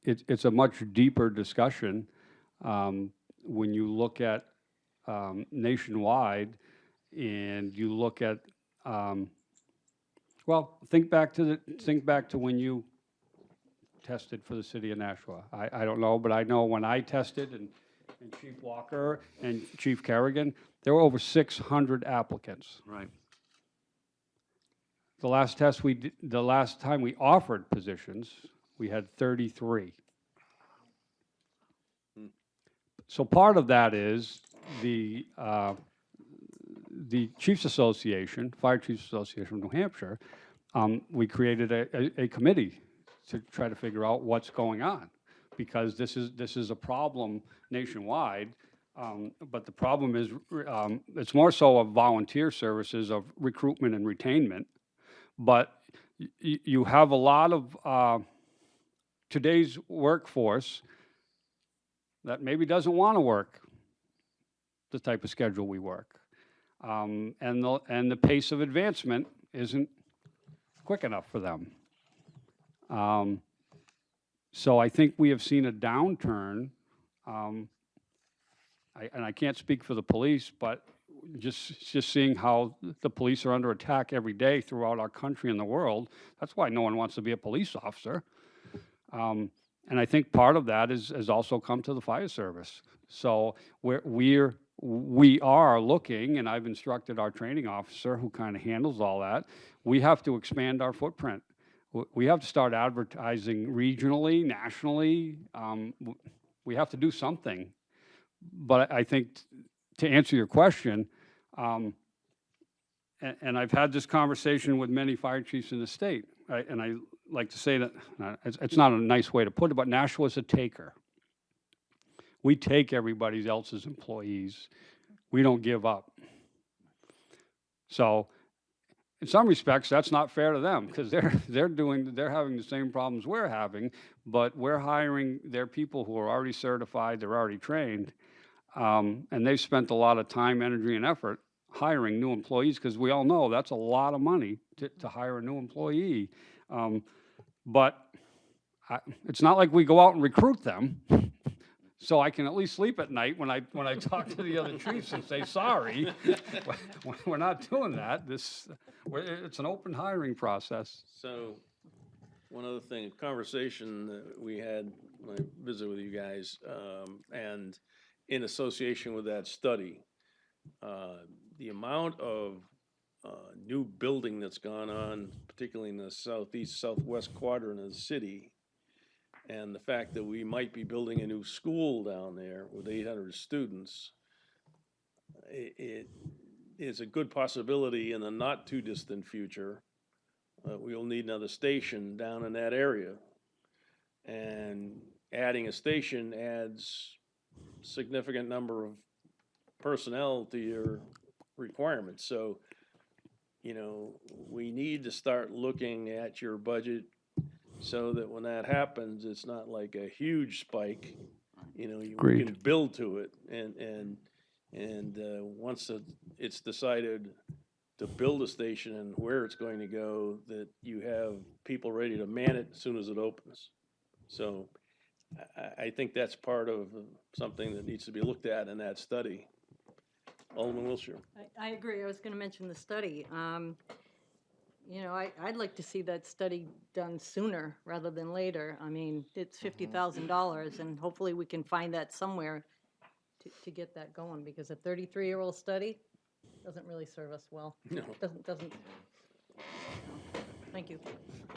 it's a much deeper discussion when you look at nationwide, and you look at well, think back to when you tested for the city of Nashua. I don't know, but I know when I tested, and Chief Walker and Chief Kerrigan, there were over 600 applicants. Right. The last time we offered positions, we had 33. So part of that is the the Chiefs Association, Fire Chiefs Association of New Hampshire, we created a committee to try to figure out what's going on, because this is a problem nationwide. But the problem is, it's more so of volunteer services, of recruitment and retainment. But you have a lot of today's workforce that maybe doesn't want to work the type of schedule we work. And the pace of advancement isn't quick enough for them. So I think we have seen a downturn. And I can't speak for the police, but just seeing how the police are under attack every day throughout our country and the world, that's why no one wants to be a police officer. And I think part of that has also come to the fire service. So we are looking, and I've instructed our training officer, who kind of handles all that, we have to expand our footprint. We have to start advertising regionally, nationally. We have to do something. But I think, to answer your question, and I've had this conversation with many fire chiefs in the state, and I like to say that, it's not a nice way to put it, but Nashua is a taker. We take everybody else's employees. We don't give up. So, in some respects, that's not fair to them, because they're having the same problems we're having, but we're hiring their people who are already certified, they're already trained, and they've spent a lot of time, energy, and effort hiring new employees, because we all know that's a lot of money to hire a new employee. But it's not like we go out and recruit them. So I can at least sleep at night when I talk to the other chiefs and say, sorry, we're not doing that. It's an open hiring process. So, one other thing, a conversation that we had when I visited with you guys, and in association with that study, the amount of new building that's gone on, particularly in the southeast, southwest quadrant of the city, and the fact that we might be building a new school down there with 800 students, it is a good possibility in the not-too-distant future we'll need another station down in that area. And adding a station adds significant number of personnel to your requirements. So, we need to start looking at your budget so that when that happens, it's not like a huge spike. You Agreed. can build to it, and once it's decided to build a station and where it's going to go, that you have people ready to man it as soon as it opens. So I think that's part of something that needs to be looked at in that study. Alderman Wilshire. I agree. I was going to mention the study. I'd like to see that study done sooner rather than later. I mean, it's $50,000, and hopefully we can find that somewhere to get that going, because a 33-year-old study doesn't really serve us well. No. Doesn't. Thank you.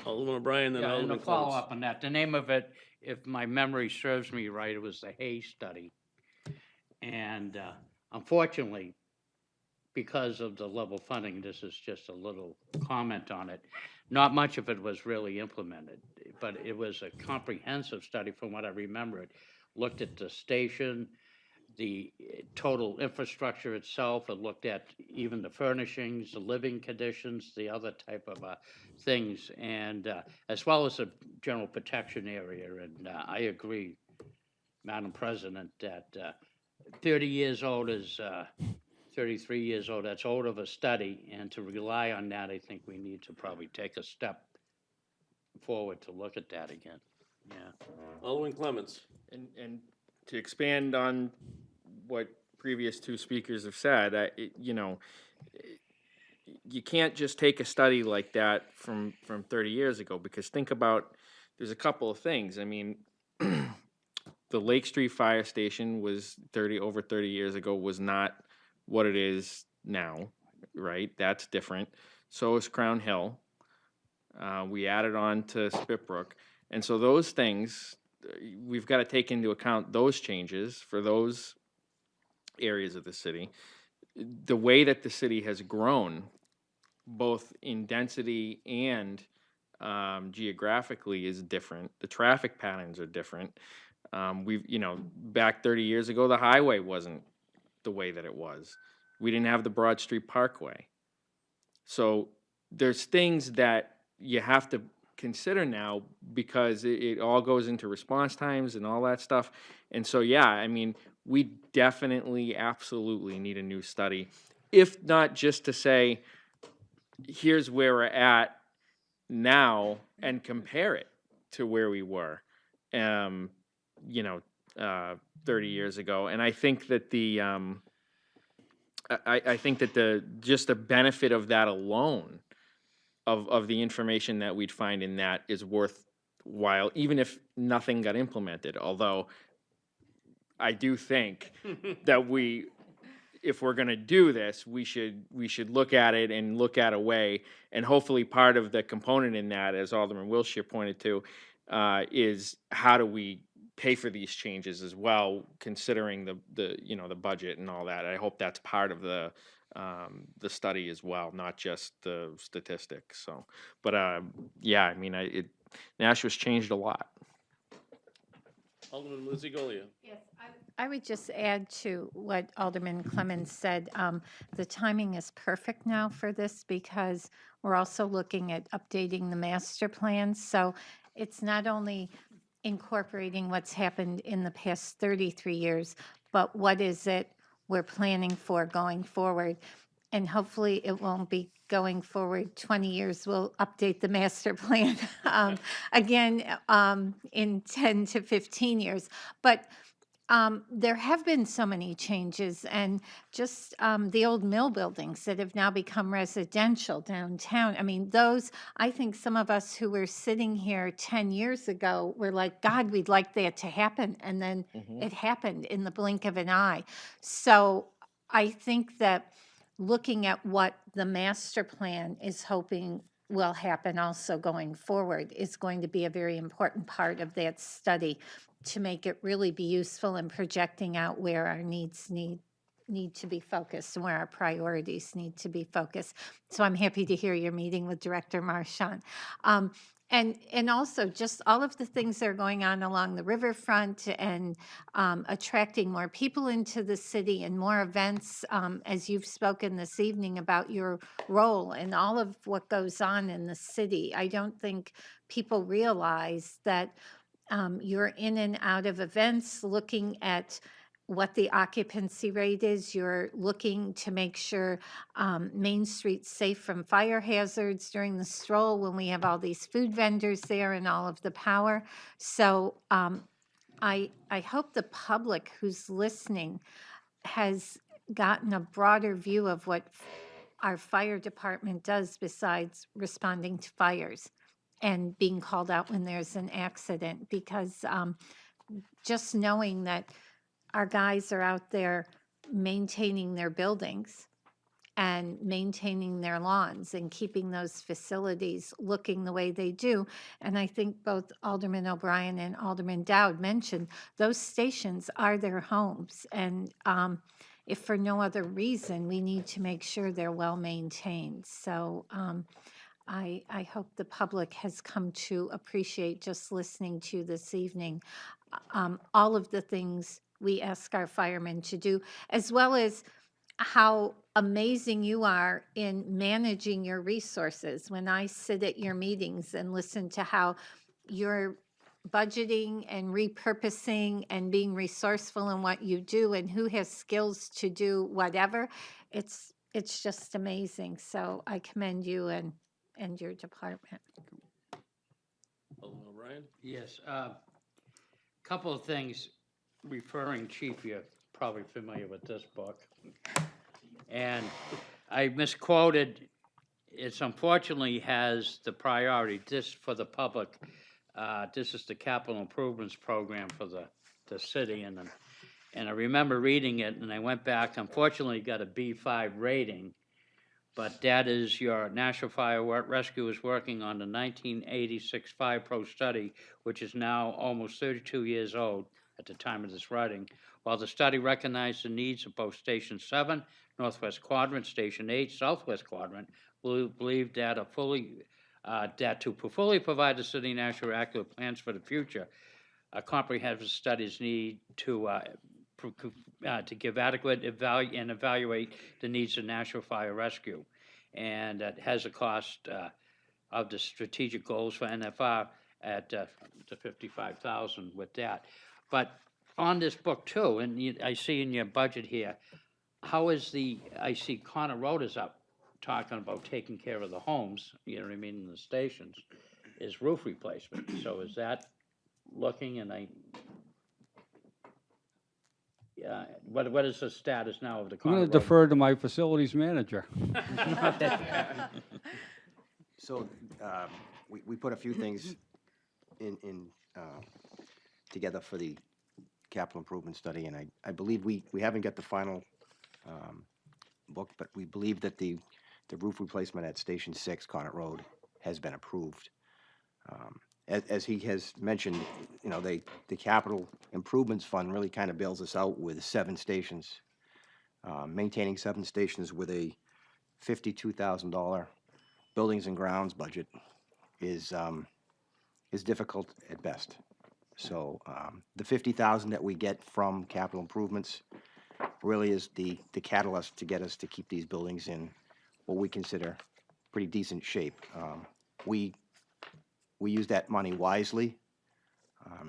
Alderman O'Brien, then Yeah, and Alderman a follow-up Clements. on that. The name of it, if my memory serves me right, it was the Hay Study. And unfortunately, because of the level funding, this is just a little comment on it. Not much of it was really implemented, but it was a comprehensive study from what I remember. It looked at the station, the total infrastructure itself. It looked at even the furnishings, the living conditions, the other type of things, and as well as the general protection area. And I agree, Madam President, that 30 years old is 33 years old. That's old of a study, and to rely on that, I think we need to probably take a step forward to look at that again. Yeah. Alderman Clements. And to expand on what previous two speakers have said, you can't just take a study like that from 30 years ago, because think about, there's a couple of things. I mean, the Lake Street Fire Station was over 30 years ago, was not what it is now, right? That's different. So is Crown Hill. We added on to Spitbrook. And so those things, we've got to take into account those changes for those areas of the city. the way that the city has grown, both in density and geographically, is different. The traffic patterns are different. Back 30 years ago, the highway wasn't the way that it was. We didn't have the Broad Street Parkway. So there's things that you have to consider now because it all goes into response times and all that stuff. And so, yeah, I mean, we definitely, absolutely need a new study, if not just to say, here's where we're at now and compare it to where we were, 30 years ago. And I think that I think that just the benefit of that alone, of the information that we'd find in that, is worthwhile, even if nothing got implemented. Although I do think that if we're going to do this, we should look at it and look at a way, and hopefully part of the component in that, as Alderman Wilshire pointed to, is how do we pay for these changes as well, considering the budget and all that. I hope that's part of the study as well, not just the statistics. So, but yeah, I mean, Nashua's changed a lot. Alderman Lizzie Golia. Yes, I would just add to what Alderman Clemens said. The timing is perfect now for this because we're also looking at updating the master plan. So it's not only incorporating what's happened in the past 33 years, but what is it we're planning for going forward. And hopefully it won't be going forward 20 years. We'll update the master plan again in 10 to 15 years. But there have been so many changes, and just the old mill buildings that have now become residential downtown. I mean, I think some of us who were sitting here 10 years ago were like, God, we'd like that to happen. And then it happened in the blink of an eye. So I think that looking at what the master plan is hoping will happen also going forward is going to be a very important part of that study, to make it really be useful in projecting out where our needs need to be focused and where our priorities need to be focused. So I'm happy to hear you're meeting with Director Marchand. And also just all of the things that are going on along the riverfront, and attracting more people into the city and more events, as you've spoken this evening about your role and all of what goes on in the city. I don't think people realize that you're in and out of events, looking at what the occupancy rate is. You're looking to make sure Main Street's safe from fire hazards during the stroll when we have all these food vendors there and all of the power. So I hope the public who's listening has gotten a broader view of what our fire department does besides responding to fires and being called out when there's an accident, because just knowing that our guys are out there maintaining their buildings and maintaining their lawns and keeping those facilities looking the way they do. And I think both Alderman O'Brien and Alderman Dowd mentioned those stations are their homes. And if for no other reason, we need to make sure they're well maintained. So I hope the public has come to appreciate, just listening to you this evening, all of the things we ask our firemen to do, as well as how amazing you are in managing your resources. When I sit at your meetings and listen to how you're budgeting and repurposing and being resourceful in what you do and who has skills to do whatever, it's just amazing. So I commend you and your department. Alderman O'Brien. Yes, couple of things referring, Chief, you're probably familiar with this book. And I misquoted, it's unfortunately has the priority, this for the public, this is the capital improvements program for the city. And I remember reading it, and I went back, unfortunately got a B5 rating, but that is your National Fire Rescue is working on the 1986 Fire Pro study, which is now almost 32 years old. at the time of this writing. While the study recognized the needs of both Station 7, Northwest Quadrant, Station 8, Southwest Quadrant, we believe that to fully provide the city national accurate plans for the future, a comprehensive studies need to give adequate evaluate the needs of national fire rescue. And that has a cost of the strategic goals for NFR at the 55,000 with that. But on this book too, and I see in your budget here, how is I see Connor Road is up, talking about taking care of the homes, you know what I mean, in the stations, is roof replacement. So is that looking, and what is the status now of the I'm Connor going Road? to defer to my facilities manager. So, we put a few things together for the capital improvement study, and I believe we haven't got the final, book, but we believe that the roof replacement at Station 6, Connet Road, has been approved. As he has mentioned, you know, the capital improvements fund really kind of bails us out with 7 stations. Maintaining 7 stations with a $52,000 buildings and grounds budget is difficult at best. So the $50,000 that we get from capital improvements really is the catalyst to get us to keep these buildings in what we consider pretty decent shape. We use that money wisely,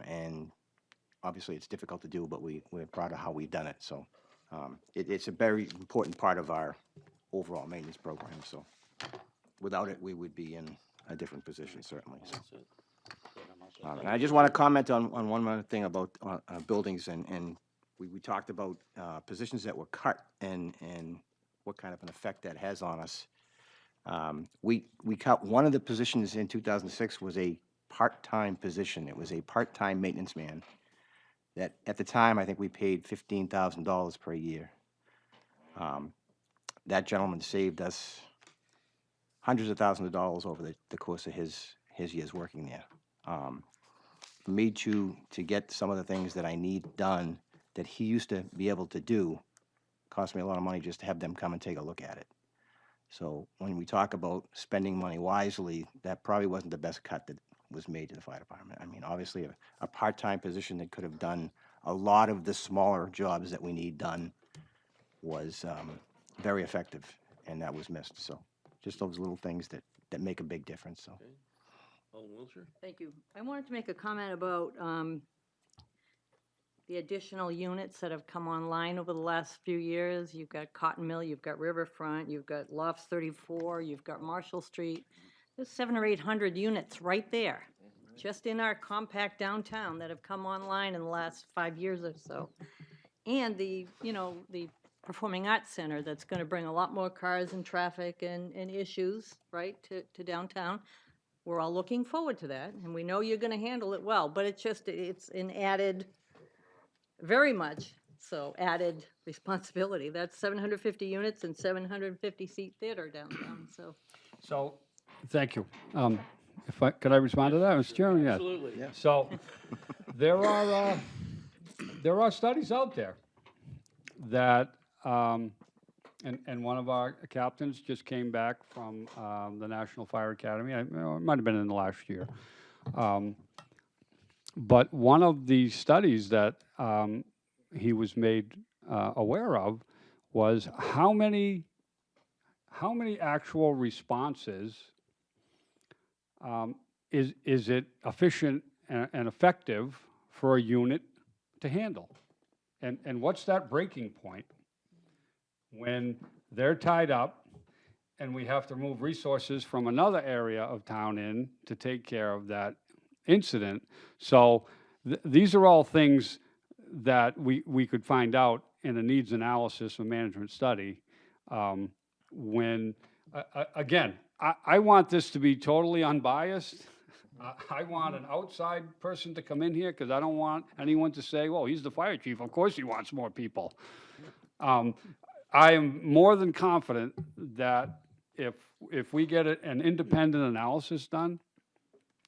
and obviously it's difficult to do, but we're proud of how we've done it. So it's a very important part of our overall maintenance program. So without it, we would be in a different position, certainly. So. And I just want to comment on one more thing about buildings, and we talked about positions that were cut and what kind of an effect that has on us. We cut one of the positions in 2006 was a part-time position. It was a part-time maintenance man that at the time I think we paid $15,000 per year. That gentleman saved us hundreds of thousands of dollars over the course of his years working there. For me to get some of the things that I need done that he used to be able to do cost me a lot of money just to have them come and take a look at it. So when we talk about spending money wisely, that probably wasn't the best cut that was made to the fire department. I mean, obviously a part-time position that could have done a lot of the smaller jobs that we need done was very effective, and that was missed. So just those little things that make a big difference. So. Alderman Wiltshire? Thank you. I wanted to make a comment about the additional units that have come online over the last few years. You've got Cotton Mill, you've got Riverfront, you've got Lofts 34, you've got Marshall Street. There's 700 or 800 units right there, just in our compact downtown that have come online in the last 5 years or so. And the Performing Arts Center that's going to bring a lot more cars and traffic and issues, right, to downtown. We're all looking forward to that, and we know you're going to handle it well, but it's an added, very much so, added responsibility. That's 750 units and 750-seat theater downtown, so. So, thank you. Could I respond to that, Mr. Chairman? Yes. Absolutely. Yeah. So, there are studies out there that, and one of our captains just came back from the National Fire Academy. It might have been in the last year. But one of the studies that he was made aware of was how many actual responses is it efficient and effective for a unit to handle? And what's that breaking point when they're tied up and we have to move resources from another area of town in to take care of that incident? So these are all things that we could find out in a needs analysis or management study. When, again, I want this to be totally unbiased. I want an outside person to come in here because I don't want anyone to say, well, he's the fire chief. Of course he wants more people. I am more than confident that if we get an independent analysis done,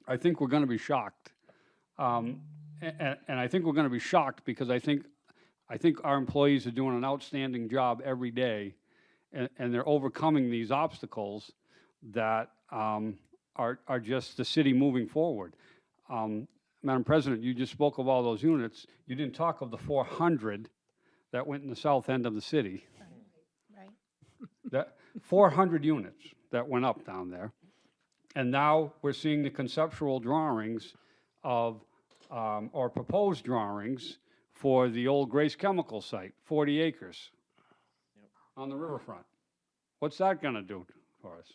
I think we're going to be shocked. And I think we're gonna be shocked, because I think our employees are doing an outstanding job every day, and they're overcoming these obstacles that are just the city moving forward. Madam President, you just spoke of all those units. You didn't talk of the 400 that went in the south end of the city. Right. That 400 units that went up down there. And now we're seeing the conceptual drawings of, or proposed drawings for the old Grace Chemical site, 40 acres on the riverfront. What's that gonna do for us?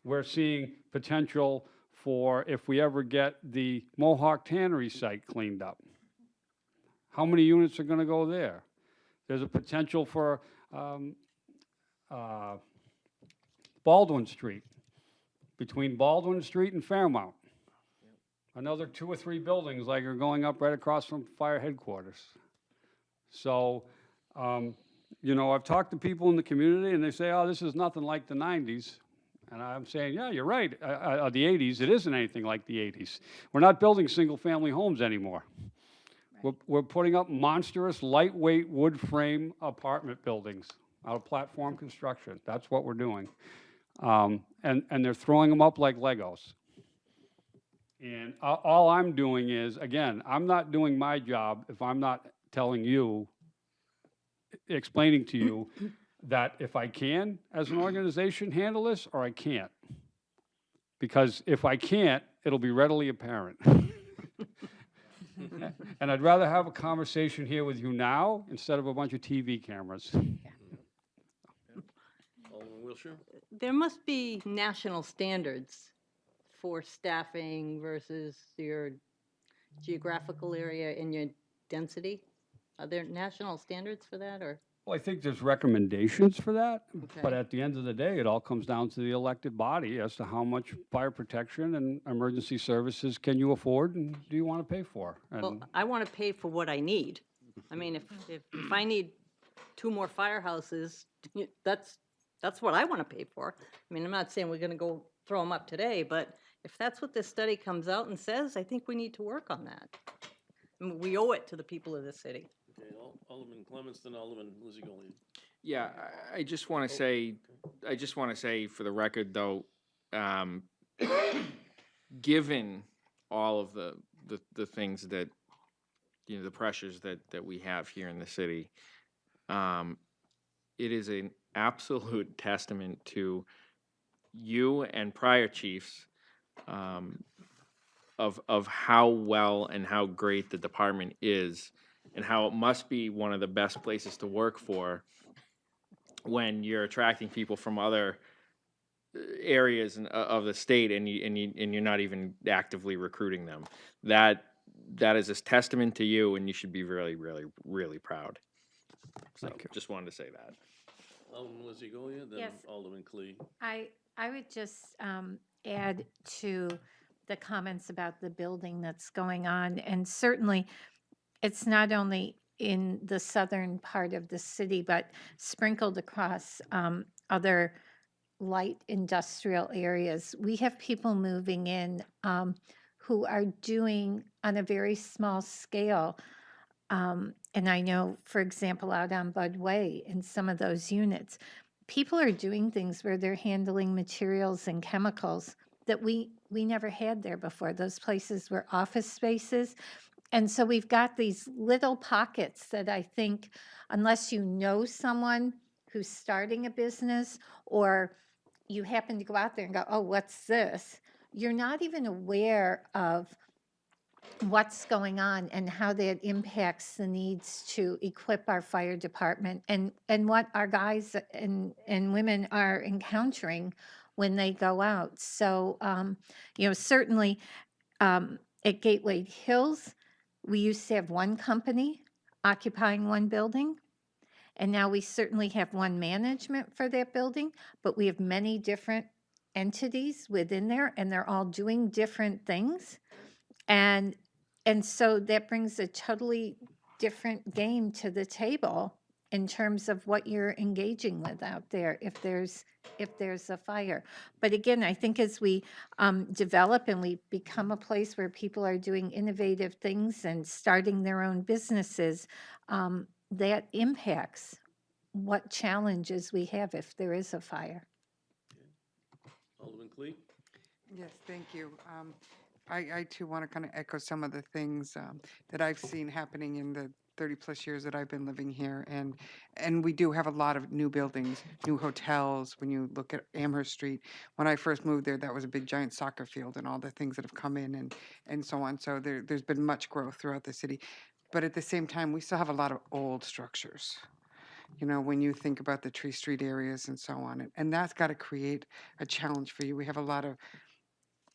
We're seeing potential for, if we ever get the Mohawk Tannery site cleaned up. How many units are gonna go there? There's a potential for Baldwin Street, between Baldwin Street and Fairmount. Another 2 or 3 buildings like are going up right across from fire headquarters. So, you know, I've talked to people in the community and they say, oh, this is nothing like the 90s. And I'm saying, yeah, you're right, the 80s, it isn't anything like the 80s. We're not building single-family homes anymore. We're putting up monstrous, lightweight wood frame apartment buildings out of platform construction. That's what we're doing. And they're throwing them up like Legos. And all I'm doing is, again, I'm not doing my job if I'm not telling you, explaining to you that if I can, as an organization, handle this, or I can't. Because if I can't, it'll be readily apparent. And I'd rather have a conversation here with you now instead of a bunch of TV cameras. Alderman Wiltshire? There must be national standards for staffing versus your geographical area and your density. Are there national standards for that, or? Well, I think there's recommendations for that, but Okay. at the end of the day, it all comes down to the elected body as to how much fire protection and emergency services can you afford and do you want to pay for? Well, And I want to pay for what I need. I mean, if I need 2 more firehouses, that's what I want to pay for. I mean, I'm not saying we're going to go throw them up today, but if that's what this study comes out and says, I think we need to work on that. I mean, we owe it to the people of this city. Okay, Alderman Clements, then Alderman Lizzie Golian. Yeah, I just want to say, for the record, though, given all of the things that, you know, the pressures that we have here in the city, it is an absolute testament to you and prior chiefs, of how well and how great the department is, and how it must be one of the best places to work for when you're attracting people from other areas of the state and you're not even actively recruiting them. That is a testament to you, and you should be really, really, really proud. So, just wanted to say that. Alderman Lizzie Golian, then Yes. Alderman Clee. I would just add to the comments about the building that's going on, and certainly it's not only in the southern part of the city, but sprinkled across other light industrial areas. We have people moving in who are doing on a very small scale. And I know, for example, out on Bud Way in some of those units, people are doing things where they're handling materials and chemicals that we never had there before. Those places were office spaces. And so we've got these little pockets that I think, unless you know someone who's starting a business, or you happen to go out there and go, oh, what's this? You're not even aware of what's going on and how that impacts the needs to equip our fire department, and what our guys and women are encountering when they go out. So, you know, certainly at Gateway Hills, we used to have one company occupying one building, and now we certainly have one management for that building, but we have many different entities within there, and they're all doing different things. And so that brings a totally different game to the table in terms of what you're engaging with out there if there's a fire. But again, I think as we develop and we become a place where people are doing innovative things and starting their own businesses, that impacts what challenges we have if there is a fire. Alderman Clee? Yes, thank you. I too want to kind of echo some of the things that I've seen happening in the 30-plus years that I've been living here. And we do have a lot of new buildings, new hotels. When you look at Amherst Street, when I first moved there, that was a big giant soccer field and all the things that have come in and so on. So there's been much growth throughout the city. But at the same time, we still have a lot of old structures. You know, when you think about the Tree Street areas and so on. And that's got to create a challenge for you. We have a lot of,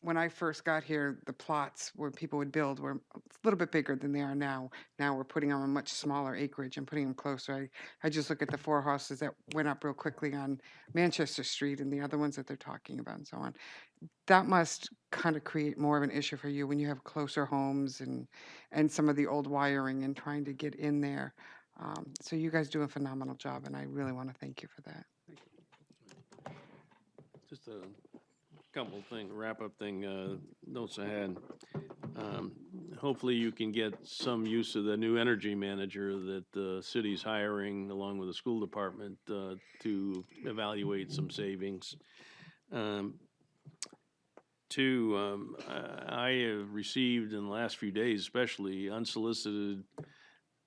when I first got here, the plots where people would build were a little bit bigger than they are now. Now we're putting them on much smaller acreage and putting them closer. I just look at the 4 houses that went up real quickly on Manchester Street and the other ones that they're talking about and so on. That must kind of create more of an issue for you when you have closer homes and some of the old wiring and trying to get in there. So you guys do a phenomenal job, and I really want to thank you for that. Just a couple thing, wrap-up thing, notes I had. Hopefully you can get some use of the new energy manager that the city's hiring along with the school department to evaluate some savings. Two, I have received in the last few days especially unsolicited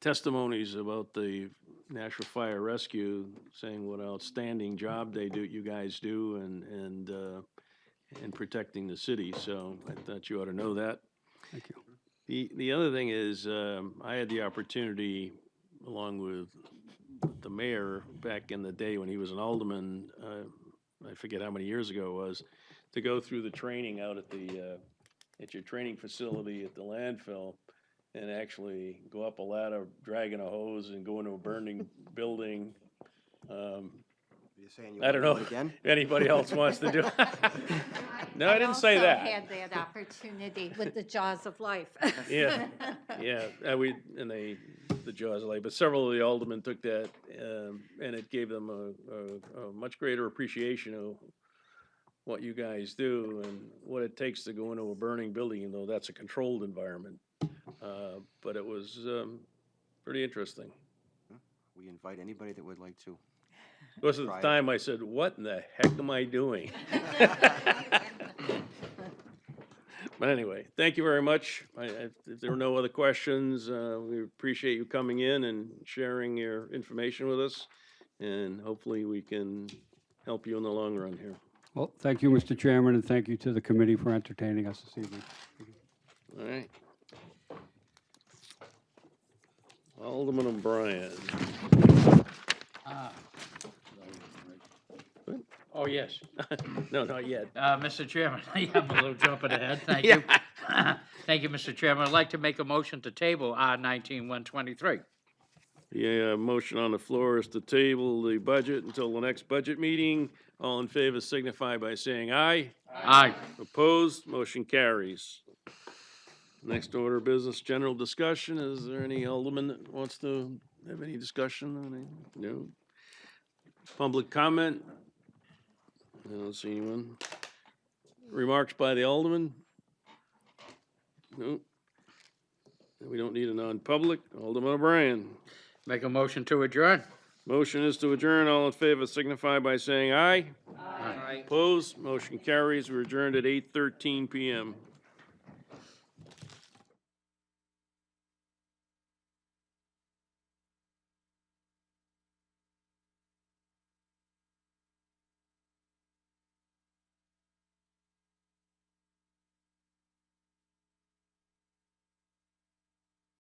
testimonies about the Nashua Fire Rescue, saying what outstanding job you guys do, and protecting the city. So I thought you ought to know that. Thank you. The other thing is, I had the opportunity, along with the mayor back in the day when he was an alderman, I forget how many years ago it was, to go through the training out at your training facility at the landfill, and actually go up a ladder, dragging a hose, and go into a burning building. You're saying you I don't wanna know do it again? if anybody else wants to do it. No, I didn't say also that. had that opportunity with the jaws of life. Yeah, yeah, the jaws of life, but several of the aldermen took that, and it gave them a much greater appreciation of what you guys do and what it takes to go into a burning building, even though that's a controlled environment. But it was pretty interesting. We invite anybody that would like to. Most of the Try it. time I said, what in the heck am I doing? But anyway, thank you very much. If there are no other questions, we appreciate you coming in and sharing your information with us. And hopefully we can help you in the long run here. Well, thank you, Mr. Chairman, and thank you to the committee for entertaining us this evening. All right. Alderman O'Brien. Oh, yes. No, not yet. Mr. Chairman, I'm a little jumping ahead, thank you. Thank you, Mr. Chairman. I'd like to make a motion to table R-19-123. The motion on the floor is to table the budget until the next budget meeting. All in favor signify by saying aye. Aye. Opposed, motion carries. Next order of business, general discussion. Is there any alderman that wants to have any discussion on it? No. Public comment? I don't see anyone. Remarks by the alderman? No. We don't need a non-public. Alderman O'Brien. Make a motion to adjourn. Motion is to adjourn. All in favor signify by saying aye. Aye. Opposed, motion carries. We're adjourned at 8:13 PM.